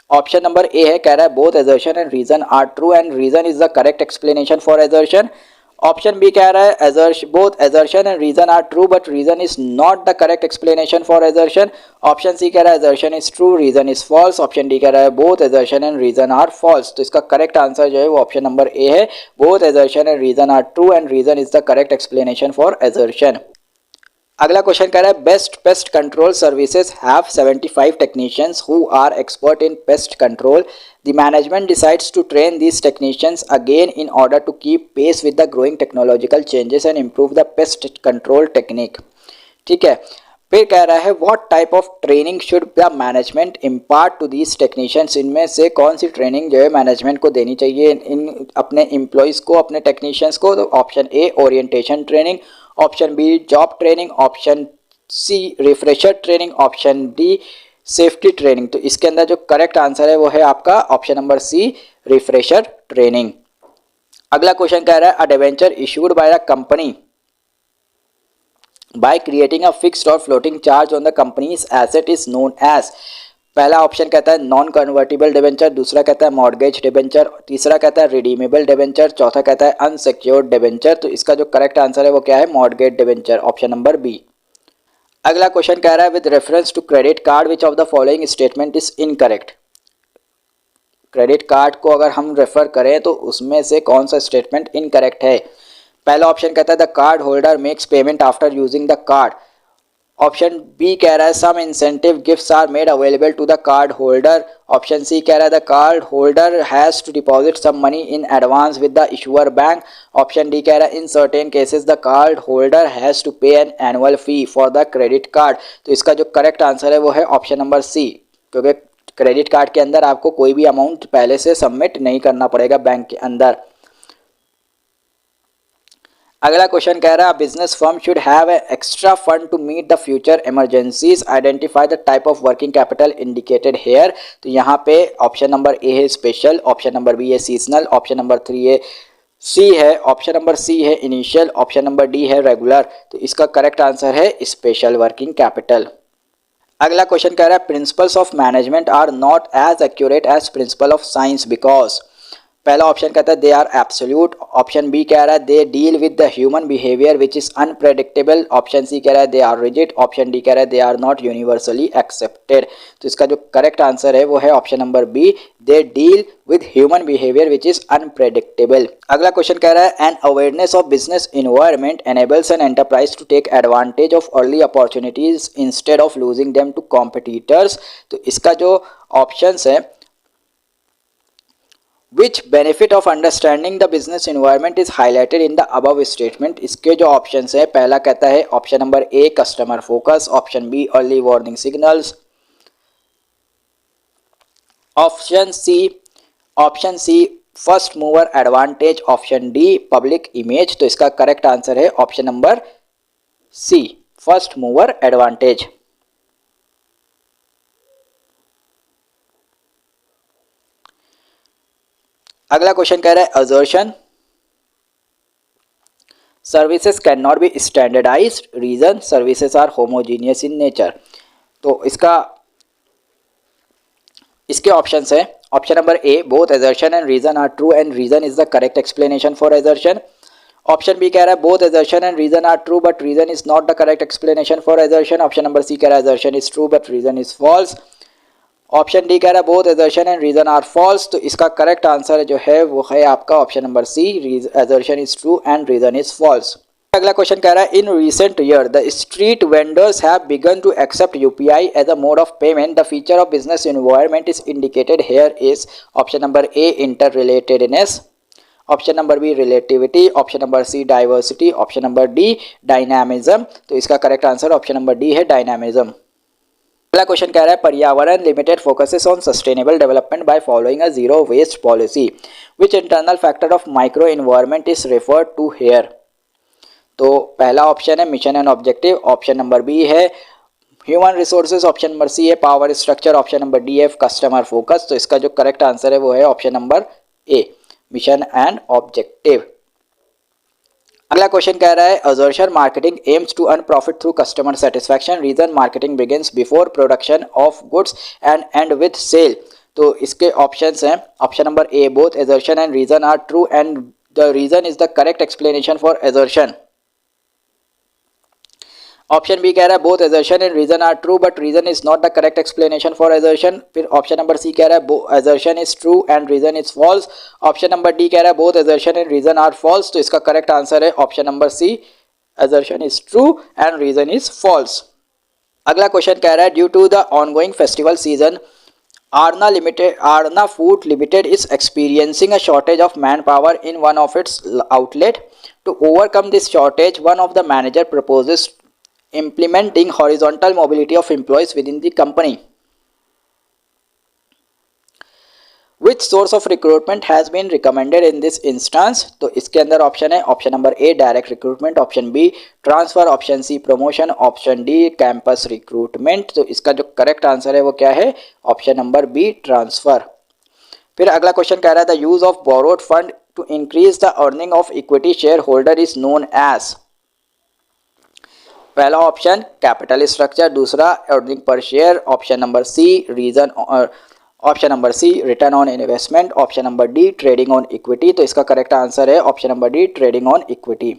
ऑप्शन नंबर ए है कह रहा है both assertion and reason are true and reason is the correct explanation for assertion. Option B कह रहा है both assertion and reason are true but reason is not the correct explanation for assertion. Option C कह रहा है assertion is true reason is false, option D कह रहा है both assertion and reason are false. तो इसका correct answer जो है वो ऑप्शन नंबर ए है both assertion and reason are true and reason is the correct explanation for assertion. अगला क्वेश्चन कह रहा है best pest control services have 75 technicians who are expert in pest control. The management decides to train these technicians again in order to keep pace with the growing technological changes and improve the pest control technique. ठीक है, फिर कह रहा है what type of training should the management impart to these technicians? इनमें से कौन सी training जो है मैनेजमेंट को देनी चाहिए इन अपने एम्प्लॉयज़ को, अपने टेक्नीशियंस को। तो option A orientation training, option B job training, option C refresher training, option D safety training. तो इसके अंदर जो करेक्ट आंसर है वो है आपका option number C refresher training. अगला क्वेश्चन कह रहा है a debenture issued by the company by creating a fixed or floating charge on the company's asset is known as। पहला ऑप्शन कहता है नॉन कन्वर्टिबल डिबेंचर, दूसरा कहता है मॉर्गेज डिबेंचर, तीसरा कहता है रिडीमेबल डिबेंचर, चौथा कहता है अनसिक्योर्ड डिबेंचर। तो इसका जो करेक्ट आंसर है वो क्या है, mortgage debenture, option number B. अगला क्वेश्चन कह रहा है with reference to credit card which of the following statement is incorrect. Credit card को अगर हम रेफर करें तो उसमें से कौन सा स्टेटमेंट इनकरेक्ट है। पहला ऑप्शन कहता है the card holder makes payment after using the card. Option B कह रहा है some incentive gifts are made available to the card holder. Option C कह रहा है the card holder has to deposit some money in advance with the issuer bank. Option D कह रहा है in certain cases the card holder has to pay an annual fee for the credit card. तो इसका जो correct answer है वो है option number सी, क्योंकि क्रेडिट कार्ड के अंदर आपको कोई भी अमाउंट पहले से सबमिट नहीं करना पड़ेगा बैंक के अंदर। अगला क्वेश्चन कह रहा है business firm should have extra fund to meet the future emergencies, identify the type of working capital indicated here. तो यहाँ पे ऑप्शन नंबर ए है स्पेशल, ऑप्शन नंबर बी है सीजनल, ऑप्शन नंबर थ्री है C है, option number C है initial, option number D है regular. तो इसका करेक्ट आंसर है स्पेशल वर्किंग कैपिटल। अगला क्वेश्चन कह रहा है principles of management are not as accurate as principle of science because. पहला ऑप्शन कहता है they are absolute, option B कह रहा है they deal with the human behaviour which is unpredictable, option C कह रहा है they are rigid, option D कह रहा है they are not universally accepted. तो इसका जो करेक्ट आंसर है वो है option number B, they deal with human behaviour which is unpredictable. अगला क्वेश्चन कह रहा है N awareness of business environment enables an enterprise to take advantage of early opportunities instead of losing them to competitors. तो इसका जो option है Which benefit of understanding the business environment is highlighted in the above statement। इसके जो options है पहला कहता है option number A customer focus, option B early warning signals, option C first mover advantage, option D public image. तो इसका correct answer है option number C first mover advantage. अगला क्वेश्चन कह रहा है assertion services can not be standardised, reason services are homogeneous in nature. तो इसके options है option number A both assertion and reason are true and reason is the correct explanation for assertion. Option B कह रहा है both assertion and reason are true but reason is not the correct explanation for assertion. Option number C कह रहा है assertion is true but reason is false. Option D कह रहा है both assertion and reason are false. तो इसका correct answer जो है वो है आपका option number C, assertion is true and reason is false. अगला क्वेश्चन कह रहा है इन recent year the street vendors have begun to accept UPI as a mode of payment, the feature of business environment is indicated here is. Option number A inter relatedness, option number B relativity, option number C diversity, option number D dynamism. तो इसका correct answer option number D है dynamism. अगला question कह रहा है Paryavaran limited focuses on sustainable development by following a zero waste policy, which internal factor of micro environment is referred to here. तो पहला option है mission and objective, option number B है human resources, option number C है power structure, option number D है customer focus. तो इसका जो correct answer है वो है option number A mission and objective. अगला क्वेश्चन कह रहा है assertion marketing aims to earn profit through customer satisfaction, reason marketing begins before production of goods and and with cell. तो इसके ऑप्शंस हैं option number A both assertion and reason are true and the reason is the correct explanation for assertion. Option B कह रहा है both assertion and reason are true but reason is not the correct explanation for assertion. फिर option number C कह रहा है assertion is true and reason is false. Option number D कह रहा है both assertion and reason are false. तो इसका correct answer है option number C assertion is true and reason is false. अगला क्वेश्चन कह रहा है due to the ongoing festival season Arna Food Limited is experiencing a shortage of manpower in one of its outlet. To overcome this shortage, one of the manager proposes implementing horizontal mobility of employees within the company. Which source of recruitment has been recommended in this instance? तो इसके अंदर option है option number A direct recruitment, option B transfer, option C promotion, option D campus recruitment. तो इसका जो correct answer है वो क्या है ऑप्शन नंबर बी ट्रांसफर। फिर अगला क्वेश्चन कह रहा है the use of borrowed fund to increase the earning of equity shareholder is known as. पहला ऑप्शन कैपिटल स्ट्रक्चर, दूसरा earning per share, option number C reason, option number C return on investment, option number D trading on equity. तो इसका correct answer है option number D trading on equity.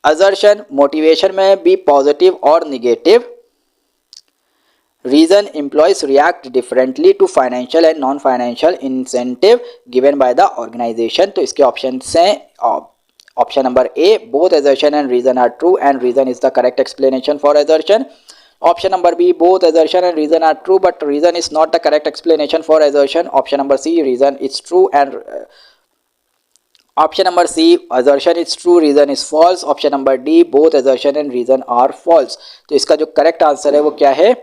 Assertion motivation may be positive और negative. Reason employees react differently to financial and non financial incentive given by the organisation. तो इसके option हैं option number A both assertion and reason are true and reason is the correct explanation for assertion. Option number B both assertion and reason are true but reason is not the correct explanation for assertion. Option number C reason is true and option number C assertion is true reason is false. Option number D both assertion and reason are false. तो इसका जो correct answer है वो क्या है?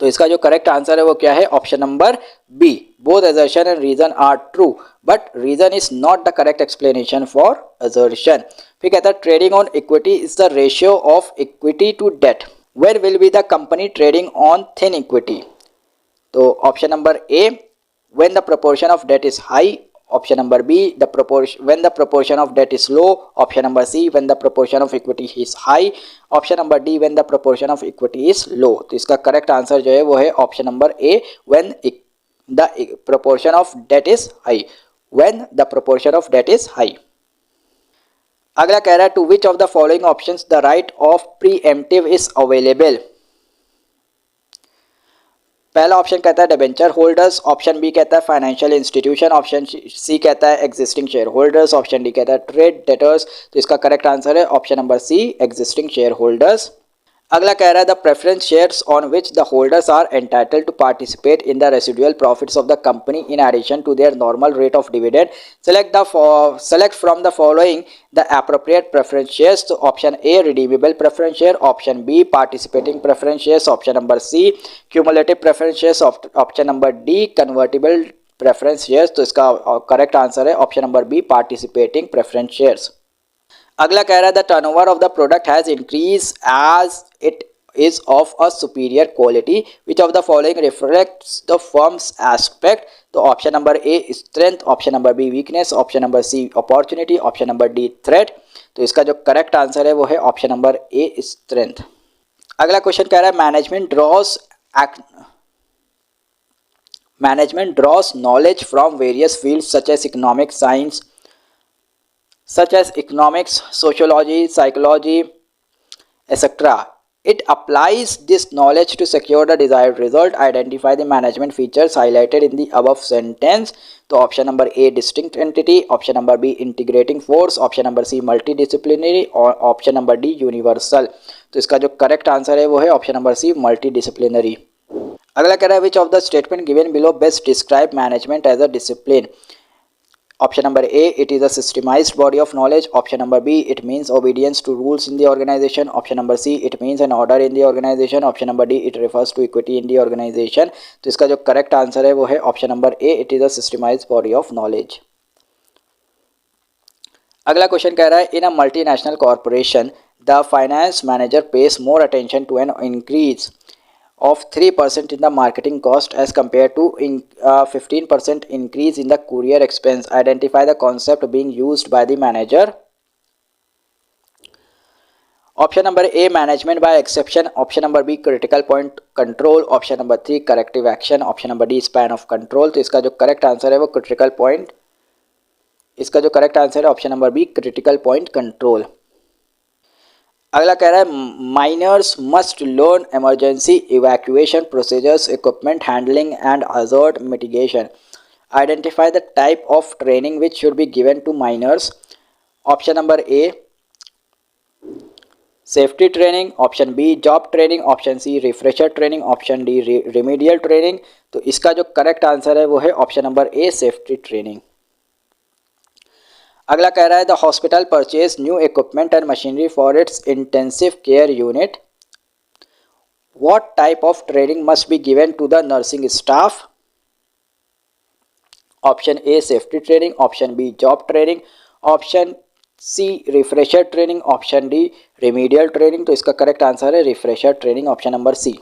तो इसका जो करेक्ट आंसर है वो क्या है? Option number B both assertion and reason are true but reason is not the correct explanation for assertion. फिर कहता है trading on equity is the ratio of equity to debt. Where will be the company trading on thin equity? तो option number A when the proportion of debt is high, option number B the proportion when the proportion of debt is low, option number C when the proportion of equity is high, option number D when the proportion of equity is low. तो इसका correct answer जो है वो है option number A when the proportion of debt is high, when the proportion of debt is high. अगला कह रहा है to which of the following options the right of preemptive is available. पहला option कहता है डिबेंचर होल्डर्स, ऑप्शन बी कहता है financial institution, option C कहता है existing share holders, option D कहता है ट्रेड डेटर्स। तो इसका करेक्ट आंसर है option number C existing share holders. अगला कह रहा है the preference shares on which the holders are entitled to participate in the residual profits of the company in addition to their normal rate of dividend. Select from the following the appropriate preference shares. तो option A redeemable preference share, option B participating preference shares, option number C cumulative preference shares, option number D convertible preference shares. तो इसका correct answer है option number B participating preference shares. अगला कह रहा है the turnover of the product has increase as it is of a superior quality, which of the following reflects the firm's aspect. तो option number A strength, option number B weakness, option number C opportunity, option number D threat. तो इसका जो correct answer है वो है option number A strength. अगला question कह रहा है management draws knowledge from various fields such as economics, sociology, psychology, etc. It applies this knowledge to secure the desired result. Identify the management features highlighted in the above sentence. तो option number A distinct entity, option number B integrating force, option number C multidisciplinary और option number D universal. तो इसका जो correct answer है वो है option number C multidisciplinary. अगला कह रहा है which of the statement given below best describe management as a discipline. Option number A, it is a systemized body of knowledge. Option number B, it means obedience to rules in the organization. Option number C, it means an order in the organization. Option number D, it refers to equity in the organization. तो इसका जो correct answer है वो है option number A, it is a systemized body of knowledge. अगला question कह रहा है in a multinational corporation, the finance manager pays more attention to an increase of 3% in the marketing cost as compared to 15% increase in the courier expense. Identify the concept being used by the manager. Option number A management by exception, option number B critical point control, option number 3 corrective action, option number D span of control. तो इसका जो correct answer है वो critical point, इसका जो correct answer है option number B critical point control. अगला कह रहा है miners must learn emergency evacuation procedures, equipment handling and hazard mitigation. Identify the type of training which should be given to miners. Option number A safety training, option B job training, option C refresher training, option D remedial training. तो इसका जो correct answer है वो है option number A safety training. अगला कह रहा है the hospital purchase new equipment and machinery for its intensive care unit. What type of training must be given to the nursing staff. Option A safety training, option B job training, option C refresher training, option D remedial training. तो इसका correct answer है refresher training, option number सी।